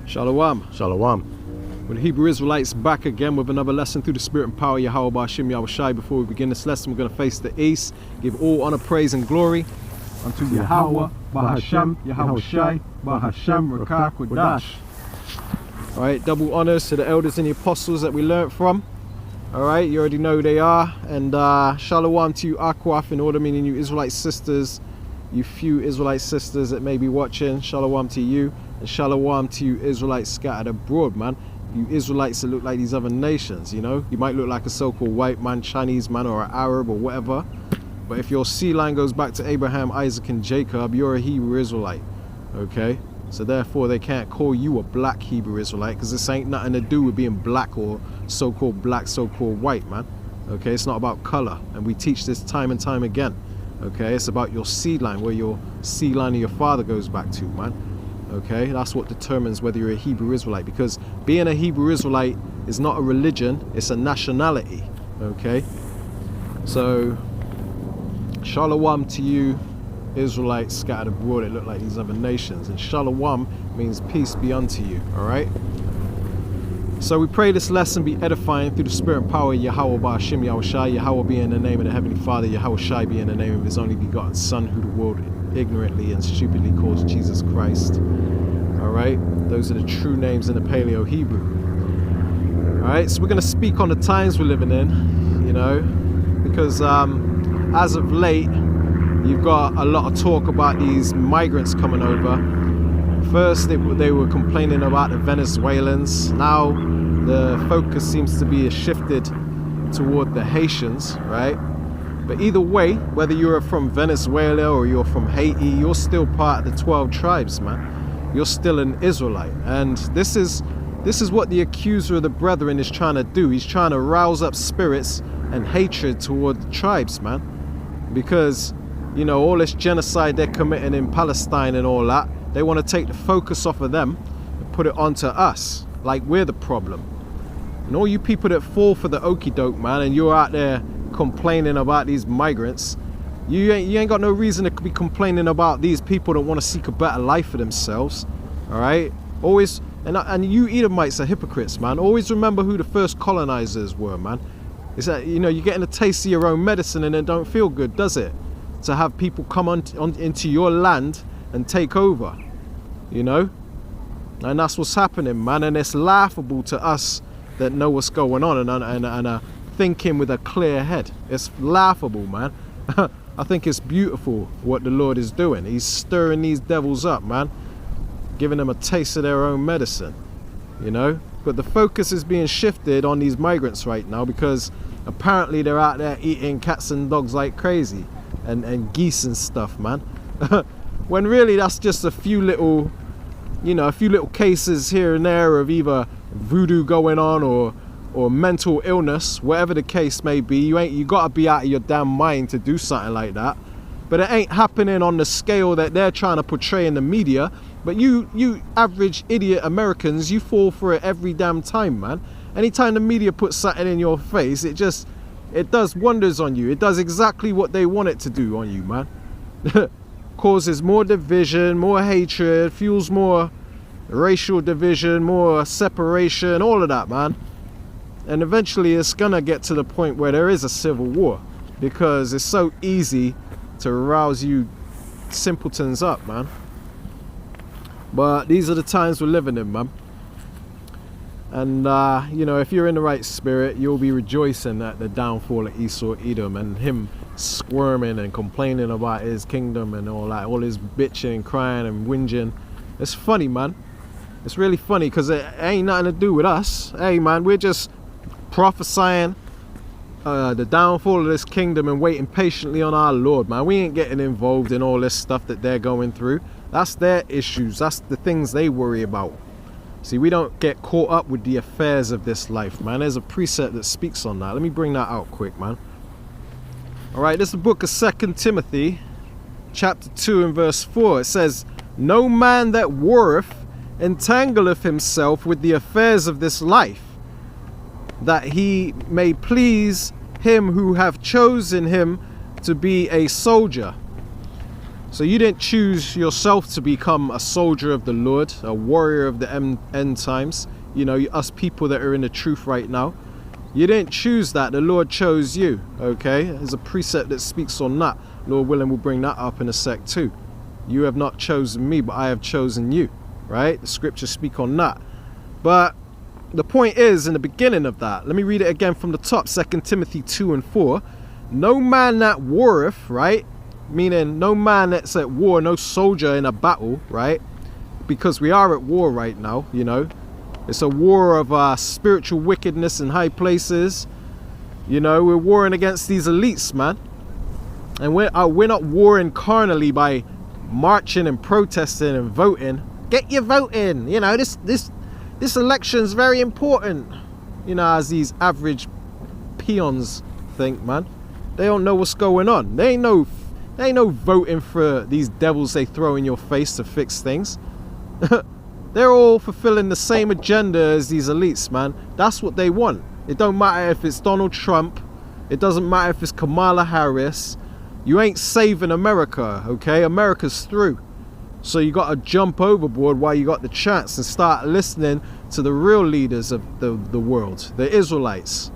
Shalom. Shalom. We're the Hebrew Israelites back again with another lesson through the Spirit and power of Yahweh Ba'Shem Yahweh Shai. Before we begin this lesson, we're going to face the east, give all honor, praise, and glory unto Yahweh Ba'Hashem, Yahweh Shai, Ba'Hashem, Rakah, Kodash. Alright, double honors to the elders and the apostles that we learnt from. Alright, you already know who they are. And shalom to you, Akwaf, in order, meaning you Israelite sisters, you few Israelite sisters that may be watching. Shalom to you. And shalom to you Israelites scattered abroad, man. You Israelites that look like these other nations, you know. You might look like a so-called white man, Chinese man, or an Arab or whatever. But if your sea line goes back to Abraham, Isaac, and Jacob, you're a Hebrew Israelite, okay? So therefore, they can't call you a black Hebrew Israelite, because this ain't nothing to do with being black or so-called black, so-called white, man. Okay, it's not about color. And we teach this time and time again. Okay, it's about your seed line, where your seed line of your father goes back to, man. Okay, that's what determines whether you're a Hebrew Israelite, because being a Hebrew Israelite is not a religion, it's a nationality. Okay, so shalom to you Israelites scattered abroad that look like these other nations, and shalom means peace be unto you. All right, so we pray this lesson be edifying through the Spirit and power of Yahweh Ba'Shem Yahweh Shai. Yahweh being in the name of the Heavenly Father, Yahweh Shai being in the name of His only begotten Son, who the world ignorantly and stupidly calls Jesus Christ. Alright, those are the true names in the Paleo Hebrew. Alright, so we're going to speak on the times we're living in, you know, because as of late, you've got a lot of talk about these migrants coming over. First, they were complaining about the Venezuelans. Now, the focus seems to be shifted toward the Haitians, right? But either way, whether you're from Venezuela or you're from Haiti, you're still part of the 12 tribes, man. You're still an Israelite. And this is what the accuser of the brethren is trying to do. He's trying to rouse up spirits and hatred toward the tribes, man. Because, you know, all this genocide they're committing in Palestine and all that, they want to take the focus off of them and put it onto us, like we're the problem. And all you people that fall for the okie doke, man, and you're out there complaining about these migrants, you ain't got no reason to be complaining about these people that want to seek a better life for themselves. All right, always, and you Edomites are hypocrites, man. Always remember who the first colonizers were, man. It's that, you know, you're getting a taste of your own medicine and it don't feel good, does it, to have people come into your land and take over, you know? And that's what's happening, man. And it's laughable to us that know what's going on and are thinking with a clear head. It's laughable, man. I think it's beautiful what the Lord is doing. He's stirring these devils up, man, giving them a taste of their own medicine, you know. But the focus is being shifted on these migrants right now, because apparently they're out there eating cats and dogs like crazy, and geese and stuff, man. When really that's just a few little, you know, a few little cases here and there of either voodoo going on or mental illness, whatever the case may be. You gotta be out of your damn mind to do something like that. But it ain't happening on the scale that they're trying to portray in the media. But you average idiot Americans, you fall for it every damn time, man. Anytime the media puts something in your face, it does wonders on you. It does exactly what they want it to do on you, man. Causes more division, more hatred, fuels more racial division, more separation, all of that, man. And eventually it's gonna get to the point where there is a civil war, because it's so easy to rouse you simpletons up, man. But these are the times we're living in, man. And you know, if you're in the right spirit, you'll be rejoicing at the downfall of Esau Edom and him squirming and complaining about his kingdom and all that, all his bitching and crying and whinging. It's funny, man. It's really funny, because it ain't nothing to do with us. Hey, man, we're just prophesying the downfall of this kingdom and waiting patiently on our Lord, man. We ain't getting involved in all this stuff that they're going through. That's their issues. That's the things they worry about. See, we don't get caught up with the affairs of this life, man. There's a precept that speaks on that. Let me bring that out quick, man. All right, this is the book of 2 Timothy, chapter 2 and verse 4. It says, "No man that warreth entangleth himself with the affairs of this life, that he may please him who hath chosen him to be a soldier." So you didn't choose yourself to become a soldier of the Lord, a warrior of the end times. You know, us people that are in the truth right now. You didn't choose that. The Lord chose you, okay? There's a precept that speaks on that. Lord willing, we'll bring that up in a sec too. You have not chosen me, but I have chosen you, right? The scriptures speak on that. But the point is, in the beginning of that, let me read it again from the top, 2 Timothy 2:4. No man that warreth, right? Meaning no man that's at war, no soldier in a battle, right? Because we are at war right now, you know. It's a war of spiritual wickedness in high places. You know, we're warring against these elites, man. And we're not warring carnally by marching and protesting and voting. Get your vote in. You know, this election's very important. You know, as these average peons think, man. They don't know what's going on. They ain't no voting for these devils they throw in your face to fix things. They're all fulfilling the same agenda as these elites, man. That's what they want. It don't matter if it's Donald Trump. It doesn't matter if it's Kamala Harris. You ain't saving America, okay? America's through. So you got to jump overboard while you got the chance and start listening to the real leaders of the world, the Israelites,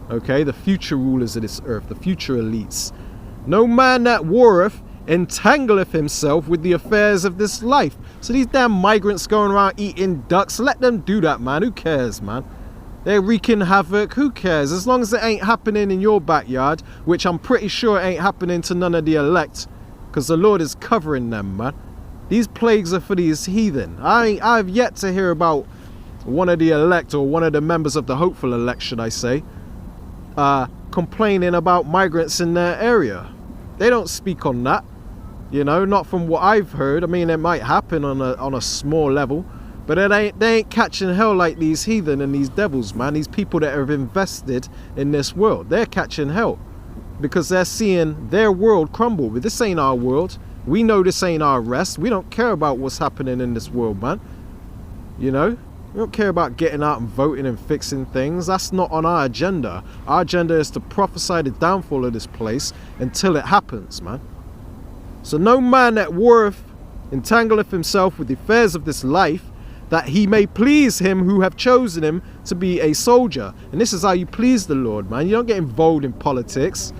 okay? The future rulers of this earth, the future elites. No man that warreth entangleth himself with the affairs of this life. So these damn migrants going around eating ducks, let them do that, man. Who cares, man? They're wreaking havoc. Who cares? As long as it ain't happening in your backyard, which I'm pretty sure it ain't happening to none of the elect, because the Lord is covering them, man. These plagues are for these heathen. I've yet to hear about one of the elect, or one of the members of the hopeful elect, should I say, complaining about migrants in their area. They don't speak on that, you know, not from what I've heard. I mean, it might happen on a small level, but they ain't catching hell like these heathen and these devils, man. These people that have invested in this world, they're catching hell because they're seeing their world crumble. But this ain't our world. We know this ain't our rest. We don't care about what's happening in this world, man. You know, we don't care about getting out and voting and fixing things. That's not on our agenda. Our agenda is to prophesy the downfall of this place until it happens, man. So no man that warreth entangleth himself with the affairs of this life, that he may please him who have chosen him to be a soldier. And this is how you please the Lord, man. You don't get involved in politics.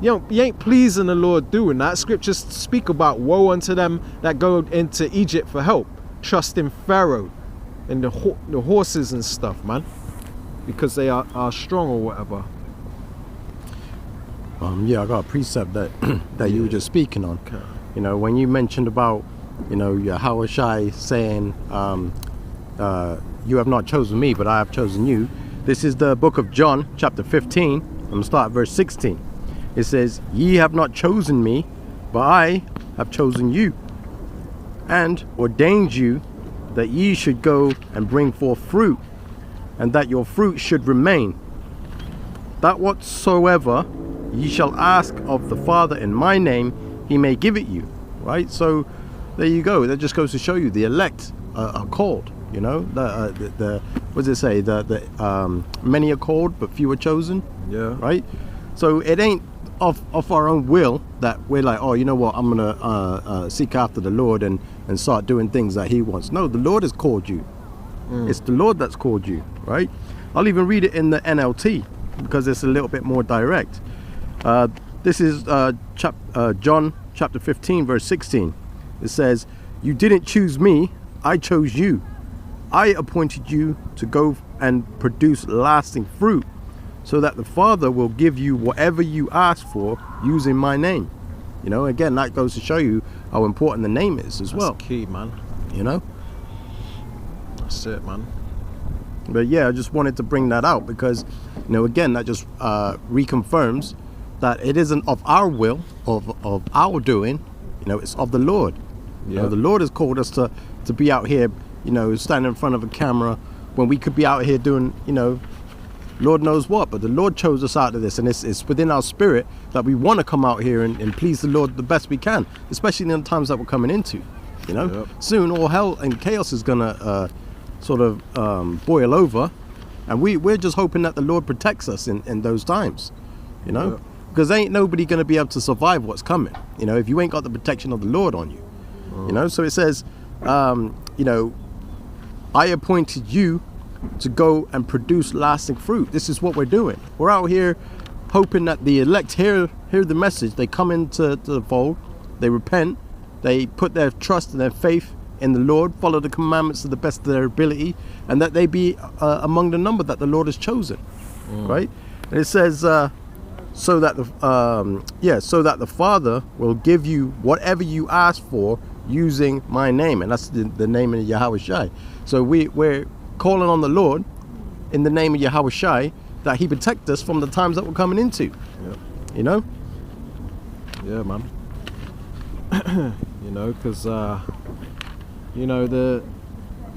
You ain't pleasing the Lord doing that. Scriptures speak about woe unto them that go into Egypt for help, trust in Pharaoh and the horses and stuff, man, because they are strong or whatever. Yeah, I got a precept that that you were just speaking on. Okay. You know, when you mentioned about, you know, Yahushua saying, you have not chosen me, but I have chosen you. This is the book of John, chapter 15. I'm going to start at verse 16. It says, ye have not chosen me, but I have chosen you, and ordained you that ye should go and bring forth fruit, and that your fruit should remain, that whatsoever ye shall ask of the Father in my name, he may give it you. Right? So there you go. That just goes to show you the elect are called. You know, the what does it say? The many are called, but few are chosen. Yeah. Right. So it ain't of our own will that we're like, oh, you know what? I'm gonna seek after the Lord and start doing things that He wants. No, the Lord has called you. It's the Lord that's called you. Right. I'll even read it in the NLT because it's a little bit more direct. This is John chapter 15 verse 16. It says, you didn't choose me, I chose you. I appointed you to go and produce lasting fruit, so that the Father will give you whatever you ask for using my name. You know, again, that goes to show you how important the name is as well. That's key, man. You know? That's it, man. But yeah, I just wanted to bring that out because, you know, again, that just reconfirms that it isn't of our will, of our doing, you know, it's of the Lord. You know, the Lord has called us to be out here, you know, standing in front of a camera when we could be out here doing, you know, Lord knows what. But the Lord chose us out of this, and it's within our spirit that we want to come out here and please the Lord the best we can, especially in the times that we're coming into. You know, soon all hell and chaos is gonna sort of boil over, and we're just hoping that the Lord protects us in those times. You know, because ain't nobody going to be able to survive what's coming, you know, if you ain't got the protection of the Lord on you. You know, so it says, you know, I appointed you to go and produce lasting fruit. This is what we're doing. We're out here hoping that the elect hear the message. They come into the fold, they repent, they put their trust and their faith in the Lord, follow the commandments to the best of their ability, and that they be among the number that the Lord has chosen. Right? And it says, so that the Father will give you whatever you ask for using my name, and that's the name of Yahweh Shai. So we're calling on the Lord in the name of Yahweh Shai that he protect us from the times that we're coming into. You know? Yeah, man. You know, because you know, the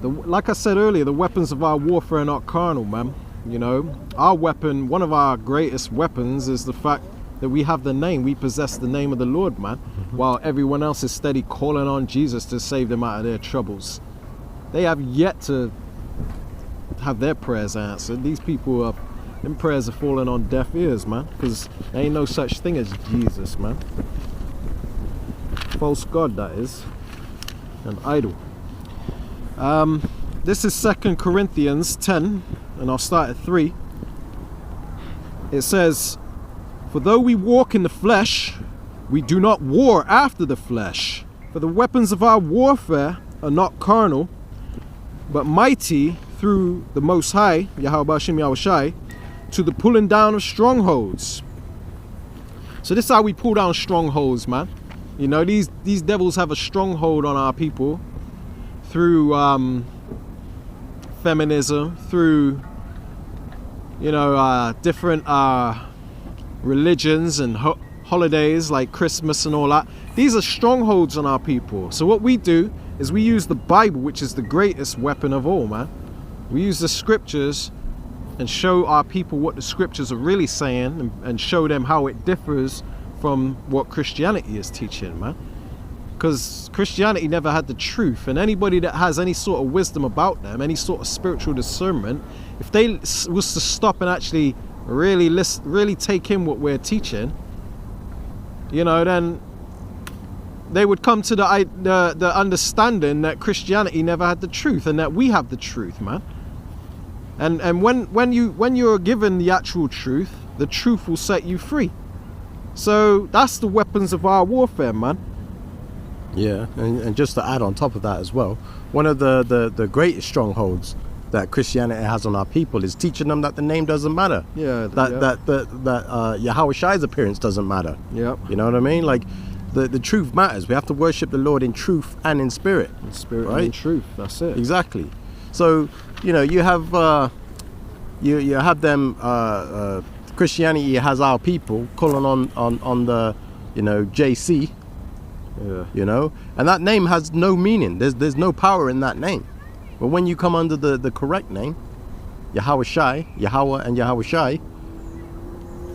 like I said earlier, the weapons of our warfare are not carnal, man. You know, our weapon, one of our greatest weapons, is the fact that we have the name. We possess the name of the Lord, man. While everyone else is steady calling on Jesus to save them out of their troubles. They have yet to have their prayers answered. These people them prayers are falling on deaf ears, man, because there ain't no such thing as Jesus, man. False god, that is, an idol. This is 2 Corinthians 10, and I'll start at 3. It says, for though we walk in the flesh, we do not war after the flesh. For the weapons of our warfare are not carnal, but mighty through the Most High, Yahweh Ba'ashem Yahweh Shai, to the pulling down of strongholds. So this is how we pull down strongholds, man. You know, these devils have a stronghold on our people through feminism, through, you know, different religions and holidays like Christmas and all that. These are strongholds on our people. So what we do is we use the Bible, which is the greatest weapon of all, man. We use the scriptures and show our people what the scriptures are really saying, and show them how it differs from what Christianity is teaching, man. Because Christianity never had the truth, and anybody that has any sort of wisdom about them, any sort of spiritual discernment, if they was to stop and actually really take in what we're teaching, you know, then they would come to the understanding that Christianity never had the truth, and that we have the truth, man. And when you're given the actual truth, the truth will set you free. So that's the weapons of our warfare, man. Yeah, and just to add on top of that as well, one of the greatest strongholds that Christianity has on our people is teaching them that the name doesn't matter. Yeah. That Yahweh Shai's appearance doesn't matter. Yeah. You know what I mean? Like the truth matters. We have to worship the Lord in truth and in spirit. In spirit, right? And in truth. That's it. Exactly. So, you know, you have you have them. Christianity has our people calling on the, you know, JC. Yeah. You know, and that name has no meaning. There's no power in that name. But when you come under the correct name, Yahweh Shai, Yahweh and Yahweh Shai,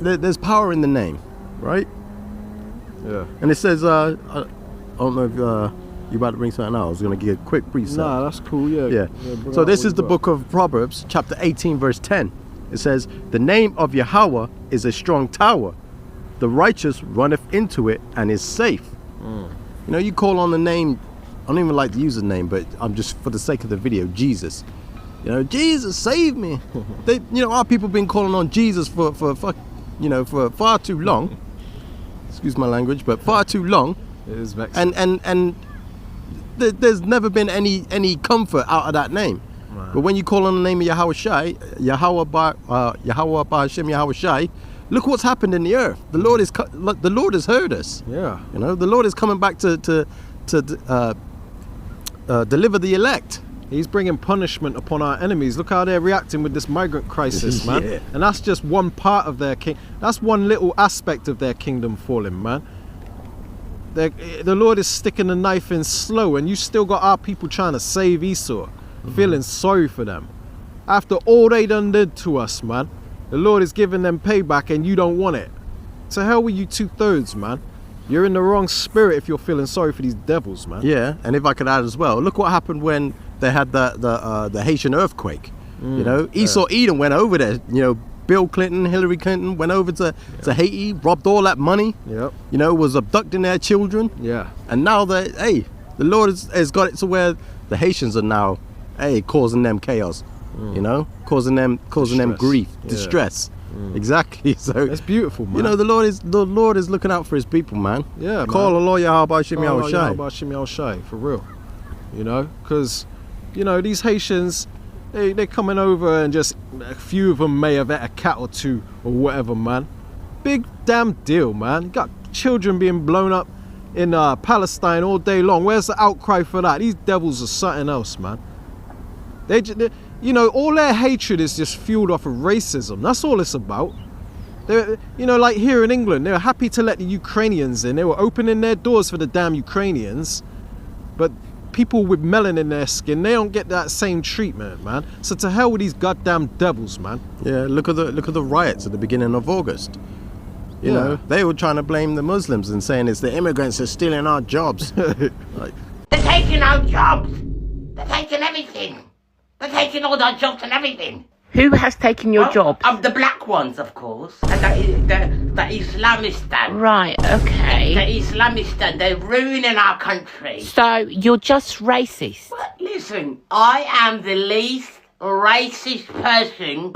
there's power in the name, right? Yeah. And it says, I don't know if you're about to bring something out. I was going to give a quick precept. Nah, that's cool, yeah. Yeah. So this is the book of Proverbs, chapter 18, verse 10. It says, the name of Yahweh is a strong tower. The righteous runneth into it and is safe. You know, you call on the name, I don't even like to use the name, but I'm just, for the sake of the video, Jesus. You know, Jesus, save me. You know, our people been calling on Jesus for far too long. Excuse my language, but far too long. It is vexing. And there's never been any comfort out of that name. Right. But when you call on the name of Yahweh Shai, Yahweh Ba'ashem Yahweh Shai, look what's happened in the earth. The Lord has heard us. Yeah. You know, the Lord is coming back to deliver the elect. He's bringing punishment upon our enemies. Look how they're reacting with this migrant crisis, man. Yeah. And that's just one part of their that's one little aspect of their kingdom falling, man. The Lord is sticking the knife in slow, and you still got our people trying to save Esau, feeling sorry for them. After all they done did to us, man, the Lord is giving them payback, and you don't want it. To hell with you 2/3, man. You're in the wrong spirit if you're feeling sorry for these devils, man. Yeah, and if I could add as well, look what happened when they had the Haitian earthquake. You know, Esau Edom went over there, you know, Bill Clinton, Hillary Clinton went over to Haiti, robbed all that money. Yep. You know, was abducting their children. Yeah. And now the Lord has got it to where the Haitians are now, causing them chaos. You know, causing them grief, distress. Exactly. So It's beautiful, man. you know, the Lord is looking out for His people, man. Yeah, Call man. Allah Yahweh Shim Oh, Yahweh Shai. Yahweh Shem Yahweh Shai, for real. You know, because, you know, these Haitians, they're coming over and just, a few of them may have ate a cat or two or whatever, man. Big damn deal, man. You got children being blown up in Palestine all day long. Where's the outcry for that? These devils are something else, man. They you know, all their hatred is just fueled off of racism. That's all it's about. They, you know, like here in England, they were happy to let the Ukrainians in. They were opening their doors for the damn Ukrainians. But people with melanin in their skin, they don't get that same treatment, man. So to hell with these goddamn devils, man. Yeah, look at the riots at the beginning of August. You know, they were trying to blame the Muslims and saying it's the immigrants are stealing our jobs. Like, they're taking our jobs. They're taking everything. They're taking all our jobs and everything. Who has taken your jobs? Of the black ones, of course. And the Islamistan. Right, okay. The Islamistan, they're ruining our country. So you're just racist? But listen, I am the least racist person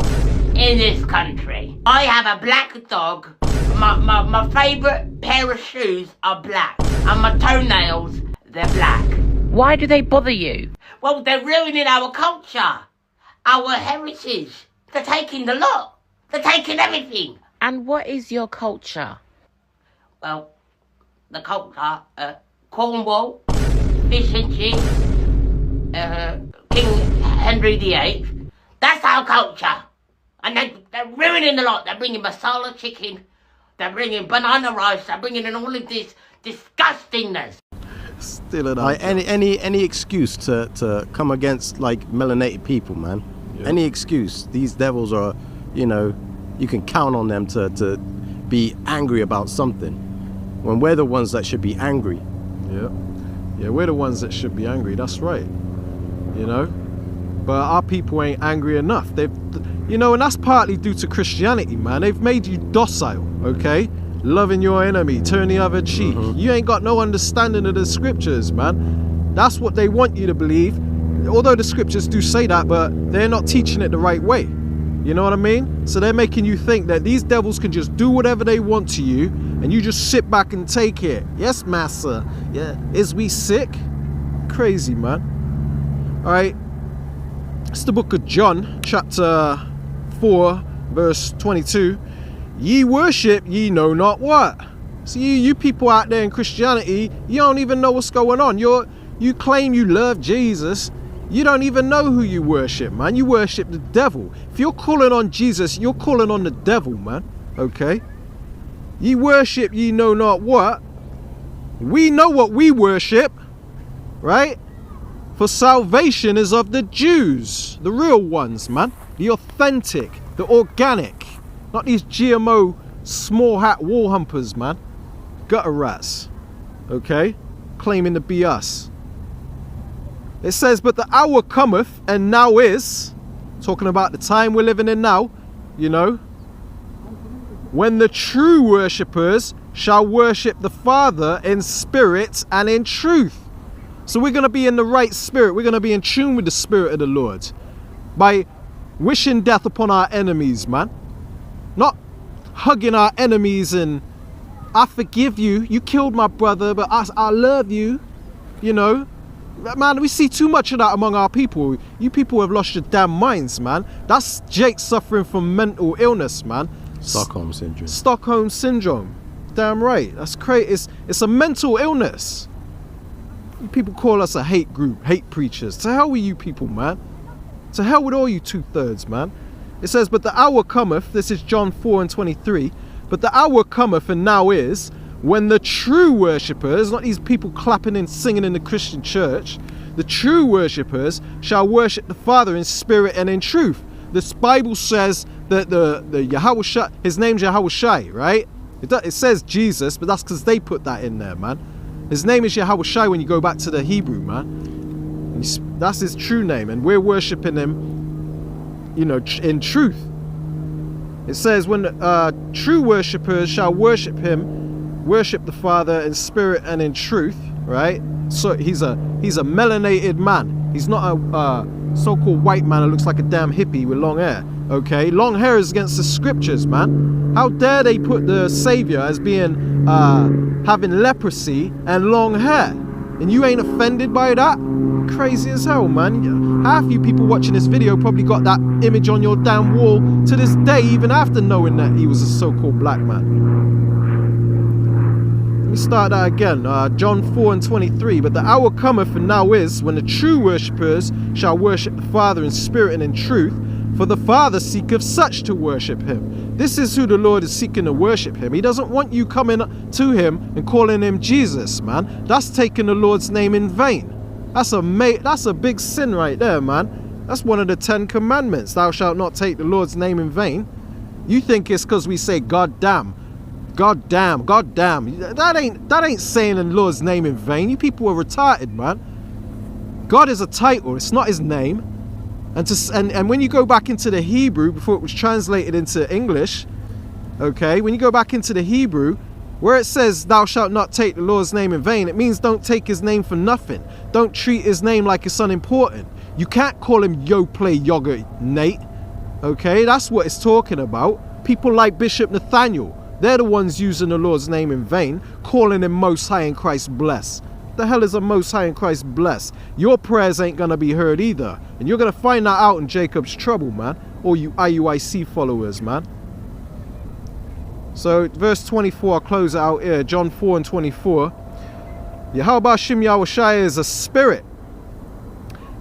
in this country. I have a black dog. My favourite pair of shoes are black. And my toenails, they're black. Why do they bother you? Well, they're ruining our culture, our heritage. They're taking the lot. They're taking everything. And what is your culture? Well, the culture, Cornwall, fish and chips, King Henry VIII. That's our culture. And they're ruining the lot. They're bringing masala chicken. They're bringing banana rice. They're bringing in all of this disgustingness. Still an like any excuse to come against like melanated people, man. Yeah. Any excuse. These devils are, you know, you can count on them to be angry about something, when we're the ones that should be angry. Yeah, we're the ones that should be angry. That's right. You know, but our people ain't angry enough. They've, you know, and that's partly due to Christianity, man. They've made you docile, okay? Loving your enemy, turn the other cheek. You ain't got no understanding of the scriptures, man. That's what they want you to believe. Although the scriptures do say that, but they're not teaching it the right way. You know what I mean? So they're making you think that these devils can just do whatever they want to you, and you just sit back and take it. Yes, massa. Yeah. Is we sick? Crazy, man. All right. It's the book of John, chapter 4, verse 22. Ye worship ye know not what. So you people out there in Christianity, you don't even know what's going on. You claim you love Jesus. You don't even know who you worship, man. You worship the devil. If you're calling on Jesus, you're calling on the devil, man. Okay? Ye worship ye know not what. We know what we worship, right? For salvation is of the Jews, the real ones, man. The authentic, the organic. Not these GMO small hat wall humpers, man. Gutter rats. Okay? Claiming to be us. It says, but the hour cometh, and now is, talking about the time we're living in now, you know, when the true worshippers shall worship the Father in spirit and in truth. So we're going to be in the right spirit. We're going to be in tune with the Spirit of the Lord by wishing death upon our enemies, man. Not hugging our enemies and, I forgive you. You killed my brother, but I love you. You know. Man, we see too much of that among our people. You people have lost your damn minds, man. That's Jake suffering from mental illness, man. Stockholm syndrome. Stockholm syndrome. Damn right. That's crazy. It's a mental illness. You people call us a hate group, hate preachers. To hell with you people, man. To hell with all you 2/3, man. It says, but the hour cometh, this is John 4:23, but the hour cometh and now is, when the true worshippers, not these people clapping and singing in the Christian church, the true worshippers shall worship the Father in spirit and in truth. This Bible says that the Yahweh Shai, his name's Yahweh Shai, right? It says Jesus, but that's because they put that in there, man. His name is Yahweh Shai when you go back to the Hebrew, man. That's his true name, and we're worshipping him, you know, in truth. It says, when true worshippers shall worship him, worship the Father in spirit and in truth, right? So he's a melanated man. He's not a so-called white man who looks like a damn hippie with long hair. Okay, long hair is against the scriptures, man. How dare they put the Savior as being having leprosy and long hair, and you ain't offended by that? Crazy as hell, man. Half you people watching this video probably got that image on your damn wall to this day, even after knowing that he was a so-called black man. Let me start that again. John 4:23. But the hour cometh, and now is, when the true worshippers shall worship the Father in spirit and in truth, for the Father seeketh such to worship him. This is who the Lord is seeking to worship him. He doesn't want you coming to him and calling him Jesus, man. That's taking the Lord's name in vain. That's a big sin right there, man. That's one of the 10 commandments. Thou shalt not take the Lord's name in vain. You think it's because we say God damn. God damn, God damn. That ain't saying the Lord's name in vain. You people are retarded, man. God is a title, it's not his name. And when you go back into the Hebrew before it was translated into English, okay, when you go back into the Hebrew, where it says thou shalt not take the Lord's name in vain, it means don't take his name for nothing. Don't treat his name like it's unimportant. You can't call him Yo Play Yogurt Nate. Okay, that's what it's talking about. People like Bishop Nathaniel, they're the ones using the Lord's name in vain, calling him Most High in Christ bless. The hell is a Most High in Christ bless? Your prayers ain't gonna be heard either, and you're gonna find that out in Jacob's trouble, man. All you IUIC followers, man. So verse 24, I'll close it out here. John 4:24. Yahweh Hashem Yahushua is a spirit,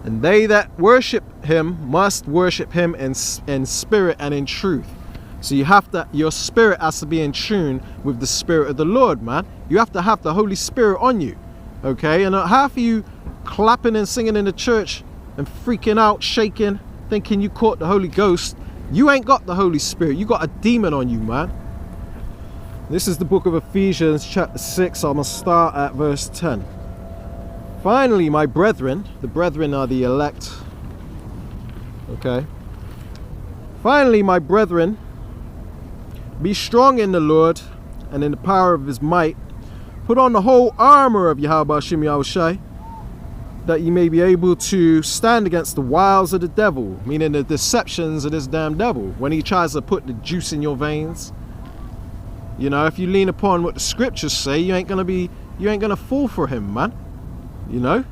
and they that worship him must worship him in spirit and in truth. So your spirit has to be in tune with the Spirit of the Lord, man. You have to have the Holy Spirit on you. Okay, and half of you clapping and singing in the church and freaking out, shaking, thinking you caught the Holy Ghost. You ain't got the Holy Spirit. You got a demon on you, man. This is the book of Ephesians chapter 6. I'm going to start at verse 10. Finally, my brethren, the brethren are the elect. Okay. Finally, my brethren, be strong in the Lord and in the power of his might. Put on the whole armor of Yahweh Hashem Yahushai, that ye may be able to stand against the wiles of the devil, meaning the deceptions of this damn devil, when he tries to put the juice in your veins. You know, if you lean upon what the scriptures say, you ain't gonna fall for him, man. You know?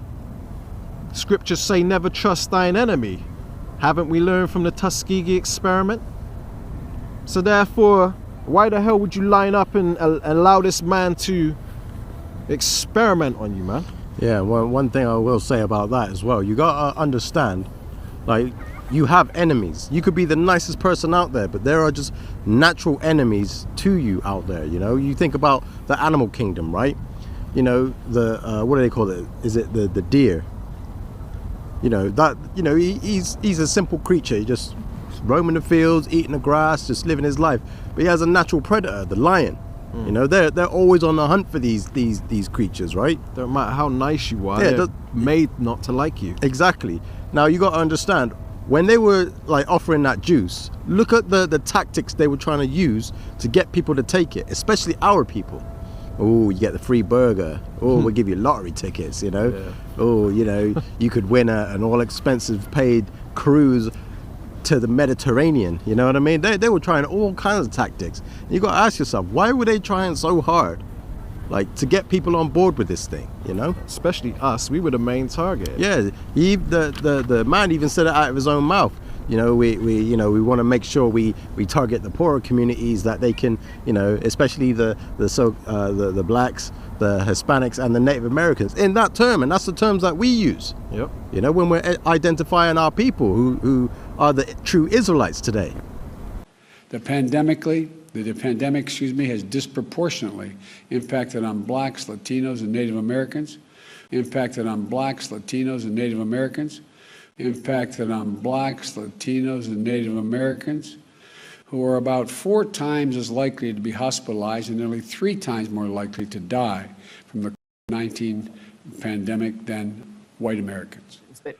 Scriptures say never trust thine enemy. Haven't we learned from the Tuskegee experiment? So therefore, why the hell would you line up and allow this man to experiment on you, man? Yeah, well, one thing I will say about that as well, you gotta understand, like, you have enemies. You could be the nicest person out there, but there are just natural enemies to you out there. You know, you think about the animal kingdom, right? You know, the what do they call it? Is it the deer? You know that. You know, he's a simple creature. He just roaming the fields, eating the grass, just living his life. But he has a natural predator, the lion. You know, they're always on the hunt for these creatures, right? Don't matter how nice you are, Yeah, they're made not to like you. Exactly. Now you got to understand, when they were like offering that juice, look at the tactics they were trying to use to get people to take it, especially our people. Oh, you get the free burger. Oh, we'll give you lottery tickets, you know. Yeah. Oh, you know, you could win an all expensive paid cruise to the Mediterranean, you know what I mean? They were trying all kinds of tactics. You got to ask yourself, why were they trying so hard, like, to get people on board with this thing, you know? Especially us, we were the main target. Yeah, the man even said it out of his own mouth. You know, we want to make sure we target the poorer communities, that they can, you know, especially the blacks, the Hispanics, and the Native Americans in that term, and that's the terms that we use. Yep. You know, when we're identifying our people who are the true Israelites today. The pandemic, has disproportionately impacted on blacks, Latinos, and Native Americans. Impacted on blacks, Latinos, and Native Americans. Impacted on blacks, Latinos, and Native Americans, who are about 4 times as likely to be hospitalized and nearly 3 times more likely to die from the COVID-19 pandemic than white Americans. But,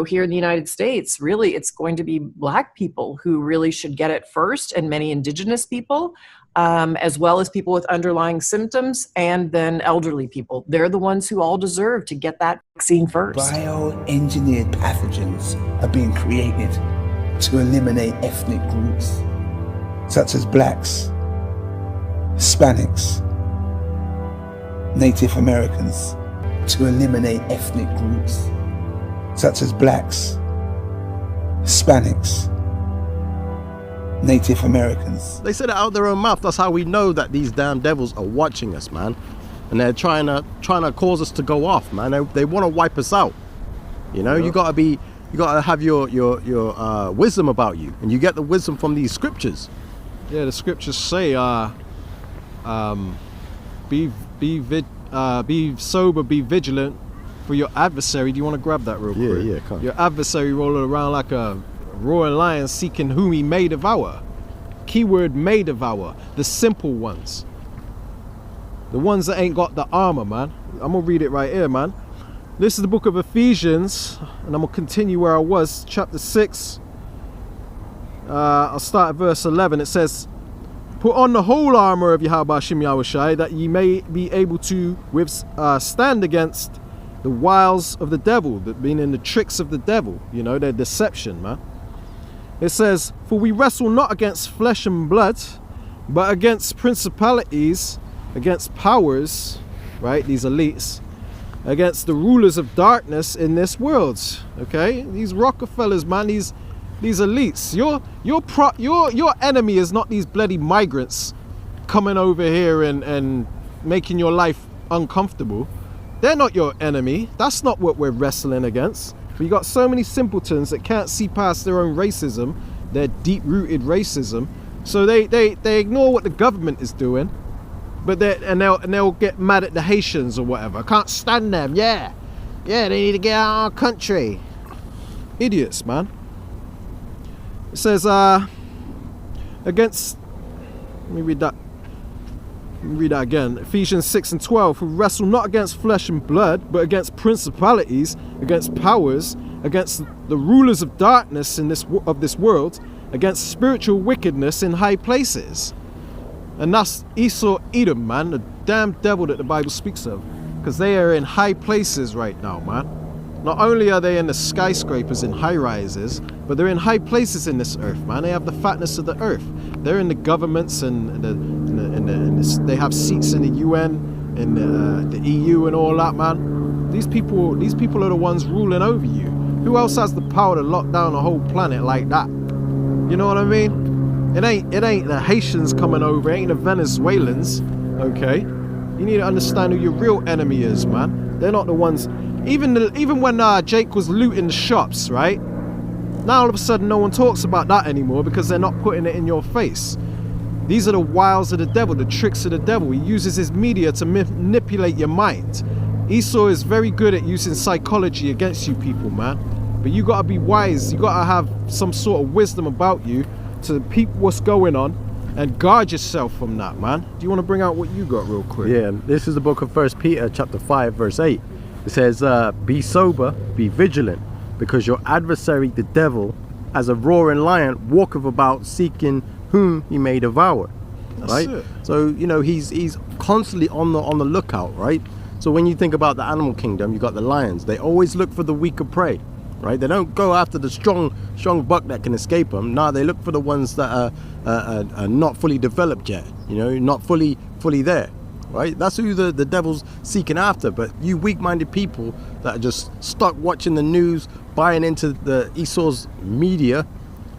here in the United States, really, it's going to be Black people who really should get it first, and many Indigenous people, as well as people with underlying symptoms, and then elderly people. They're the ones who all deserve to get that vaccine first. Bioengineered pathogens are being created to eliminate ethnic groups, such as Blacks, Hispanics, Native Americans, to eliminate ethnic groups, such as Blacks, Hispanics, Native Americans. They said it out their own mouth. That's how we know that these damn devils are watching us, man. And they're trying to cause us to go off, man. They want to wipe us out. You know, you gotta have your wisdom about you, and you get the wisdom from these scriptures. Yeah, the scriptures say, be sober, be vigilant, for your adversary. Do you want to grab that real quick? Yeah, come. Your adversary rolling around like a roaring lion, seeking whom he may devour. Keyword may devour. The simple ones. The ones that ain't got the armor, man. I'm gonna read it right here, man. This is the book of Ephesians, and I'm gonna continue where I was, chapter 6. I'll start at verse 11. It says, "Put on the whole armor of Yahweh Hashem Yahushai, that ye may be able to stand against the wiles of the devil," that meaning the tricks of the devil, you know, their deception, man. It says, "For we wrestle not against flesh and blood, but against principalities, against powers," right, these elites, "against the rulers of darkness in this world." Okay, these Rockefellers, man, these elites. Your enemy is not these bloody migrants coming over here and making your life uncomfortable. They're not your enemy. That's not what we're wrestling against. We got so many simpletons that can't see past their own racism, their deep-rooted racism. So they ignore what the government is doing, but they'll get mad at the Haitians or whatever. I can't stand them. Yeah, they need to get out of our country. Idiots, man. It says against. Let me read that again. Ephesians 6 and 12. "For we wrestle not against flesh and blood, but against principalities, against powers, against the rulers of darkness of this world, against spiritual wickedness in high places." And that's Esau, Edom, man, the damn devil that the Bible speaks of, because they are in high places right now, man. Not only are they in the skyscrapers in high rises, but they're in high places in this earth, man. They have the fatness of the earth. They're in the governments and they have seats in the UN, in the EU and all that, man. These people are the ones ruling over you. Who else has the power to lock down a whole planet like that? You know what I mean? It ain't the Haitians coming over. It ain't the Venezuelans. Okay, you need to understand who your real enemy is, man. They're not the ones. Even when Jake was looting the shops, right? Now all of a sudden no one talks about that anymore because they're not putting it in your face. These are the wiles of the devil, the tricks of the devil. He uses his media to manipulate your mind. Esau is very good at using psychology against you people, man. But you gotta be wise. You gotta have some sort of wisdom about you to peep what's going on and guard yourself from that, man. Do you want to bring out what you got real quick? Yeah, this is the book of 1 Peter chapter 5 verse 8. It says, "Be sober, be vigilant, because your adversary the devil, as a roaring lion, walketh about seeking whom he may devour." That's right? it. So, you know, he's constantly on the lookout, right? So when you think about the animal kingdom, you got the lions. They always look for the weaker prey, right? They don't go after the strong buck that can escape them. No, they look for the ones that are not fully developed yet, you know, not fully there. Right, that's who the devil's seeking after. But you weak-minded people that are just stuck watching the news, buying into the Esau's media,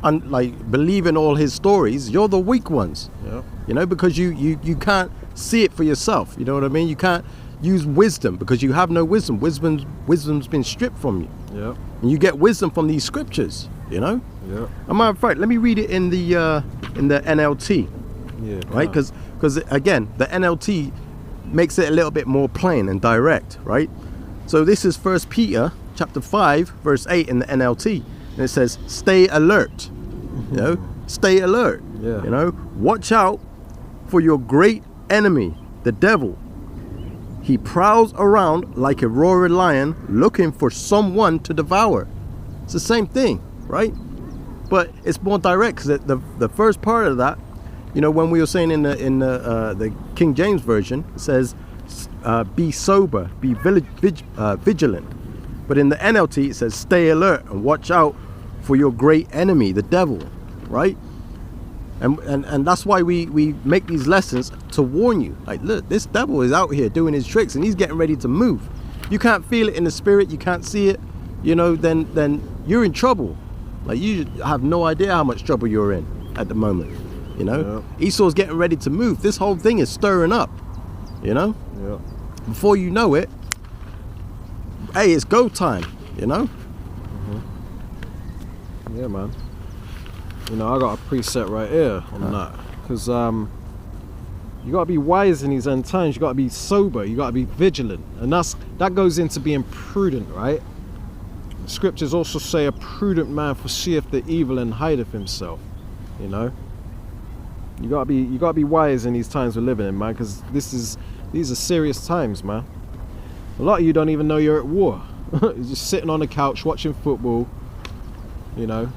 and like believing all his stories, you're the weak ones. Yeah. You know, because you can't see it for yourself. You know what I mean? You can't use wisdom because you have no wisdom. Wisdom's been stripped from you. Yeah. And you get wisdom from these scriptures. You know. Yeah. As a matter of fact, let me read it in the NLT. Yeah. Right, because again, the NLT makes it a little bit more plain and direct, right? So this is 1 Peter chapter 5 verse 8 in the NLT, and it says, "Stay alert." You know, stay alert. Yeah. You know, watch out for your great enemy, the devil. He prowls around like a roaring lion looking for someone to devour. It's the same thing, right? But it's more direct, because the first part of that, you know, when we were saying in the King James Version, it says, be sober, be vigilant. But in the NLT, it says, stay alert and watch out for your great enemy, the devil, right? And that's why we make these lessons to warn you. Like, look, this devil is out here doing his tricks, and he's getting ready to move. You can't feel it in the spirit, you can't see it, you know, then you're in trouble. Like, you have no idea how much trouble you're in at the moment, you know? Yeah. Esau's getting ready to move. This whole thing is stirring up, you know? Yeah. Before you know it, hey, it's go time, you know? Yeah, man. You know, I got a preset right here on that. Because you got to be wise in these end times. You got to be sober. You got to be vigilant. And that goes into being prudent, right? The scriptures also say a prudent man foreseeth the evil and hideth himself. You know? You got to be wise in these times we're living in, man, because these are serious times, man. A lot of you don't even know you're at war. You're just sitting on the couch watching football, you know,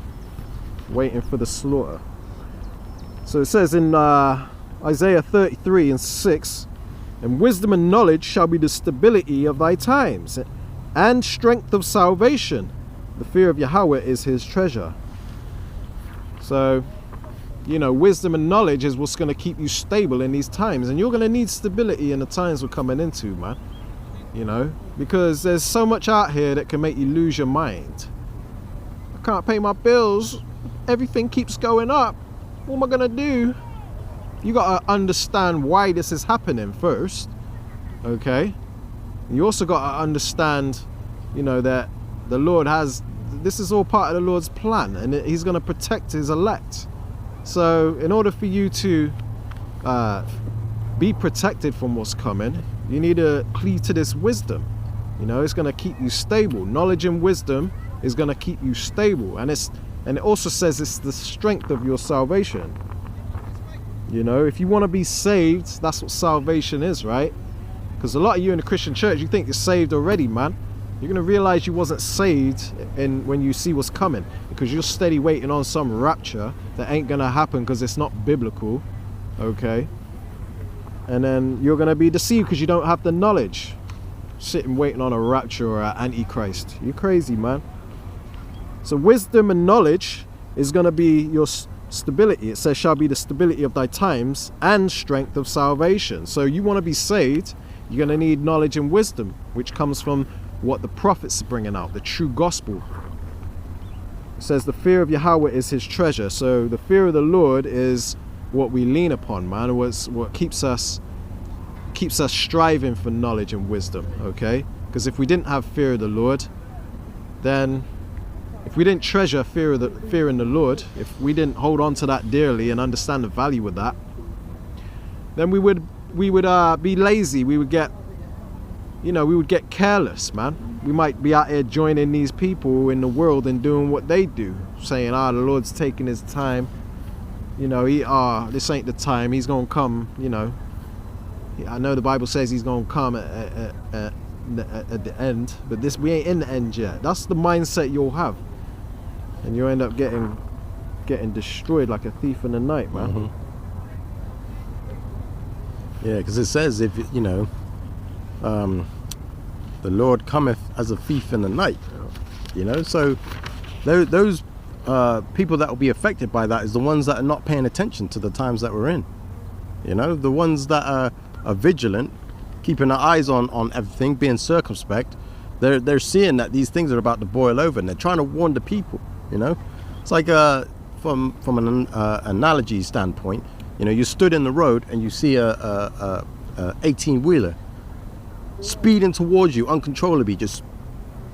waiting for the slaughter. So it says in Isaiah 33:6, and wisdom and knowledge shall be the stability of thy times, and strength of salvation. The fear of Yahweh is his treasure. So, you know, wisdom and knowledge is what's going to keep you stable in these times. And you're going to need stability in the times we're coming into, man. You know, because there's so much out here that can make you lose your mind. I can't pay my bills. Everything keeps going up. What am I going to do? You got to understand why this is happening first. Okay? You also got to understand, you know, that the Lord has, this is all part of the Lord's plan, and he's going to protect his elect. So in order for you to be protected from what's coming, you need to cleave to this wisdom. You know, it's going to keep you stable. Knowledge and wisdom is going to keep you stable. And it also says it's the strength of your salvation. You know, if you want to be saved, that's what salvation is, right? Because a lot of you in the Christian church, you think you're saved already, man. You're going to realize you wasn't saved when you see what's coming, because you're steady waiting on some rapture that ain't going to happen because it's not biblical, okay? And then you're going to be deceived because you don't have the knowledge. Sitting waiting on a rapture or an antichrist. You're crazy, man. So wisdom and knowledge is going to be your stability. It says, shall be the stability of thy times and strength of salvation. So you want to be saved, you're going to need knowledge and wisdom, which comes from what the prophets are bringing out, the true gospel. It says the fear of Yahweh is his treasure. So the fear of the Lord is what we lean upon, man. What keeps us striving for knowledge and wisdom, okay? Because if we didn't have fear of the Lord, then if we didn't treasure fear in the Lord, if we didn't hold on to that dearly and understand the value of that, then we would be lazy. We would get careless, man. We might be out here joining these people in the world and doing what they do, saying, the Lord's taking his time. You know, this ain't the time. He's gonna come. You know, I know the Bible says he's gonna come at the end, but we ain't in the end yet. That's the mindset you'll have, and you'll end up getting destroyed like a thief in the night, man. Mm-hmm. Yeah, because it says, if you know, the Lord cometh as a thief in the night. You know, so those people that will be affected by that is the ones that are not paying attention to the times that we're in. You know, the ones that are vigilant, keeping their eyes on everything, being circumspect. They're seeing that these things are about to boil over, and they're trying to warn the people. You know, it's like from an analogy standpoint. You know, you stood in the road and you see a 18-wheeler speeding towards you uncontrollably, just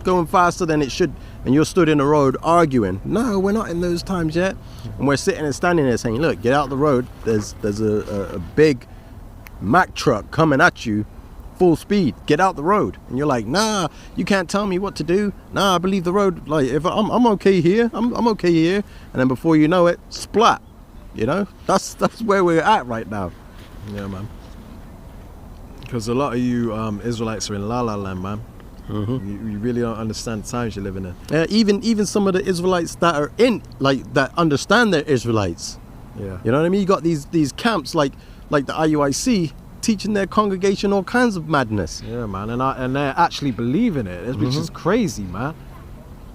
going faster than it should, and you're stood in the road arguing, no, we're not in those times yet. And we're sitting and standing there saying, look, get out the road, there's a big Mack truck coming at you full speed, get out the road. And you're like, nah, you can't tell me what to do. Nah, I believe the road, like, if I'm okay here, I'm okay here. And then before you know it, splat. You know, that's where we're at right now. Yeah, man. Because a lot of you Israelites are in La La Land, man. You really don't understand the times you're living in. Even some of the Israelites that are in, like, that understand they're Israelites. Yeah. You know what I mean? You got these camps like the IUIC teaching their congregation all kinds of madness. Yeah, man, and they're actually believing it, which is crazy, man.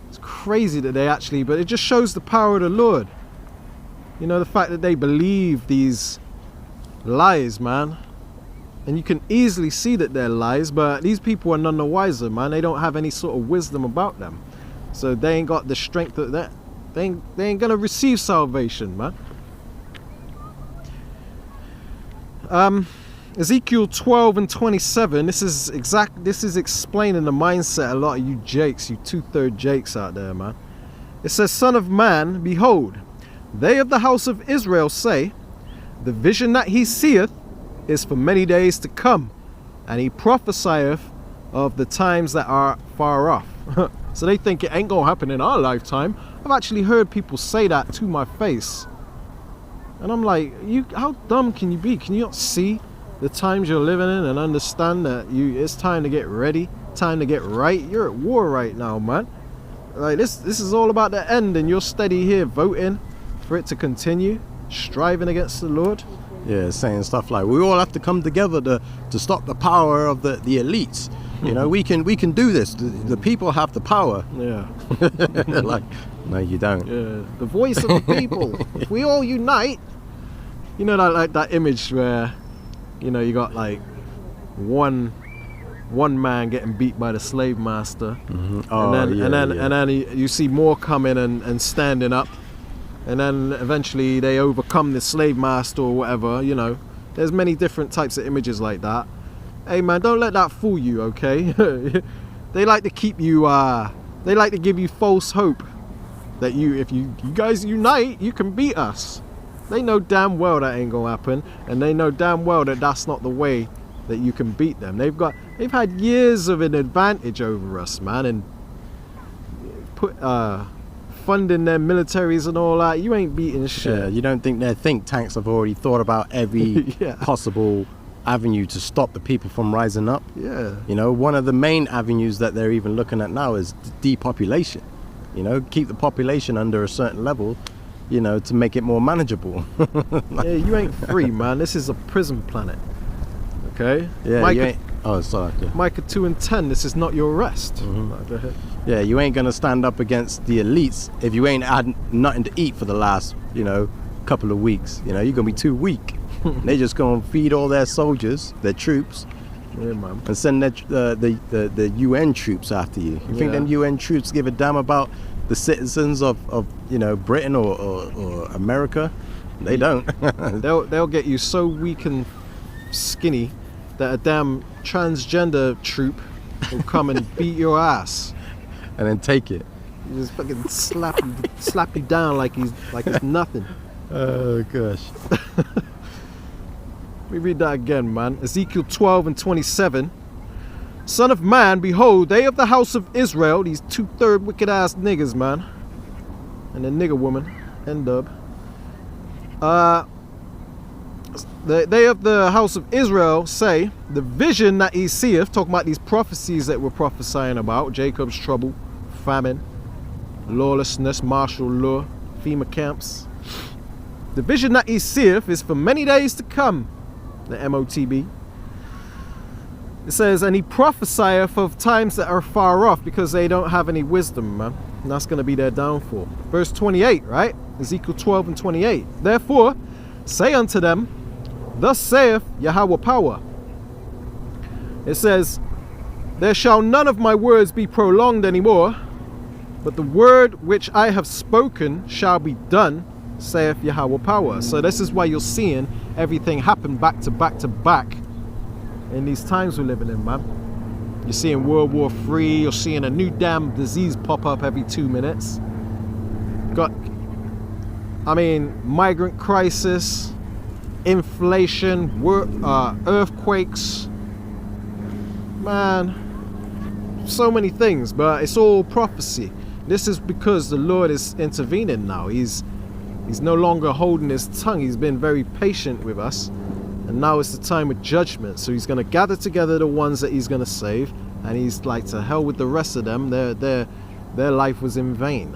It's crazy that they actually, but it just shows the power of the Lord. You know, the fact that they believe these lies, man. And you can easily see that they're lies, but these people are none the wiser, man. They don't have any sort of wisdom about them. So they ain't got the strength of that. They ain't gonna receive salvation, man. Ezekiel 12 and 27, this is explaining the mindset a lot of you jakes, you 2/3 jakes out there, man. It says, Son of man, behold, they of the house of Israel say, the vision that he seeth is for many days to come, and he prophesieth of the times that are far off. So they think it ain't gonna happen in our lifetime. I've actually heard people say that to my face. And I'm like, how dumb can you be? Can you not see the times you're living in and understand that it's time to get ready, time to get right? You're at war right now, man. Like this is all about the end, and you're steady here voting for it to continue, striving against the Lord. Yeah, saying stuff like we all have to come together to stop the power of the elites. You know, we can do this. The people have the power. Yeah. Like, no, you don't. Yeah. The voice of the people. If we all unite, you know, that image where, you know, you got like one man getting beat by the slave master, and then you see more coming and standing up, and then eventually they overcome the slave master or whatever. You know, there's many different types of images like that. Hey man, don't let that fool you, okay? They like to keep you they like to give you false hope that if you guys unite, you can beat us. They know damn well that ain't gonna happen, and they know damn well that that's not the way that you can beat them. They've had years of an advantage over us, man, and put funding their militaries and all that. You ain't beating shit. Yeah, you don't think their think tanks have already thought about every possible avenue to stop the people from rising up? Yeah. You know, one of the main avenues that they're even looking at now is depopulation. You know, keep the population under a certain level, you know, to make it more manageable. Yeah, you ain't free, man. This is a prison planet. Okay? Yeah, Micah, you ain't. Oh, sorry. Yeah. Micah 2 and 10, this is not your rest. Go ahead. Yeah, you ain't gonna stand up against the elites if you ain't had nothing to eat for the last, you know, couple of weeks. You know, you're gonna be too weak. They just gonna feed all their soldiers, their troops, Yeah, man. and send the UN troops after you. You think them UN troops give a damn about the citizens of you know, Britain or America? They don't. They'll get you so weak and skinny that a damn transgender troop will come and beat your ass. And then take it. You just fucking slap you down like it's nothing. Oh gosh. Let me read that again, man. Ezekiel 12 and 27. Son of man, behold, they of the house of Israel, these 2/3 wicked ass niggas, man, and the nigger woman, N-dub. They of the house of Israel say, the vision that he seeth, talking about these prophecies that we're prophesying about, Jacob's trouble, famine, lawlessness, martial law, FEMA camps. The vision that he seeth is for many days to come, the MOTB. It says, and he prophesieth of times that are far off, because they don't have any wisdom, man. And that's going to be their downfall. Verse 28, right? Ezekiel 12 and 28. Therefore, say unto them, thus saith Yahweh power. It says, there shall none of my words be prolonged anymore, but the word which I have spoken shall be done, saith Yahweh power. So this is why you're seeing everything happen back to back to back in these times we're living in, man. You're seeing World War III, you're seeing a new damn disease pop up every 2 minutes. Migrant crisis, inflation, earthquakes, man, so many things, but it's all prophecy. This is because the Lord is intervening now. He's no longer holding his tongue. He's been very patient with us, and And now it's the time of judgment. So he's going to gather together the ones that he's going to save, and he's like, to hell with the rest of them. Their life was in vain.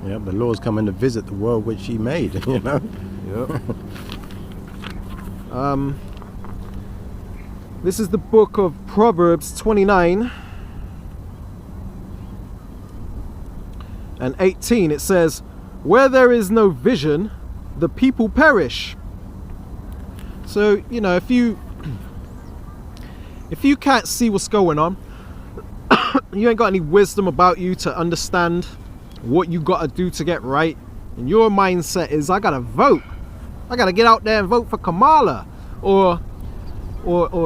Yeah, the Lord's coming to visit the world which he made, you know. Yep. This is the book of Proverbs 29 and 18. It says, where there is no vision, the people perish. So, you know, if you can't see what's going on, you ain't got any wisdom about you to understand what you got to do to get right, and your mindset is, I gotta vote, I gotta get out there and vote for Kamala or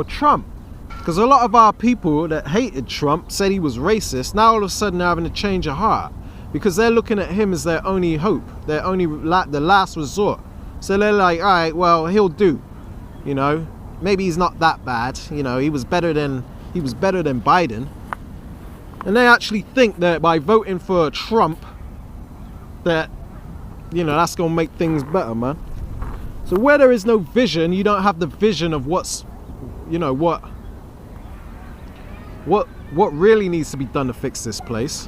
Trump, because a lot of our people that hated Trump, said he was racist, now all of a sudden they're having a change of heart because they're looking at him as their only hope, their only the last resort. So they're like, all right, well, he'll do, you know, maybe he's not that bad, you know, he was better than Biden. And they actually think that by voting for Trump, that, you know, that's gonna make things better, man. So where there is no vision, you don't have the vision of what's, you know, what really needs to be done to fix this place.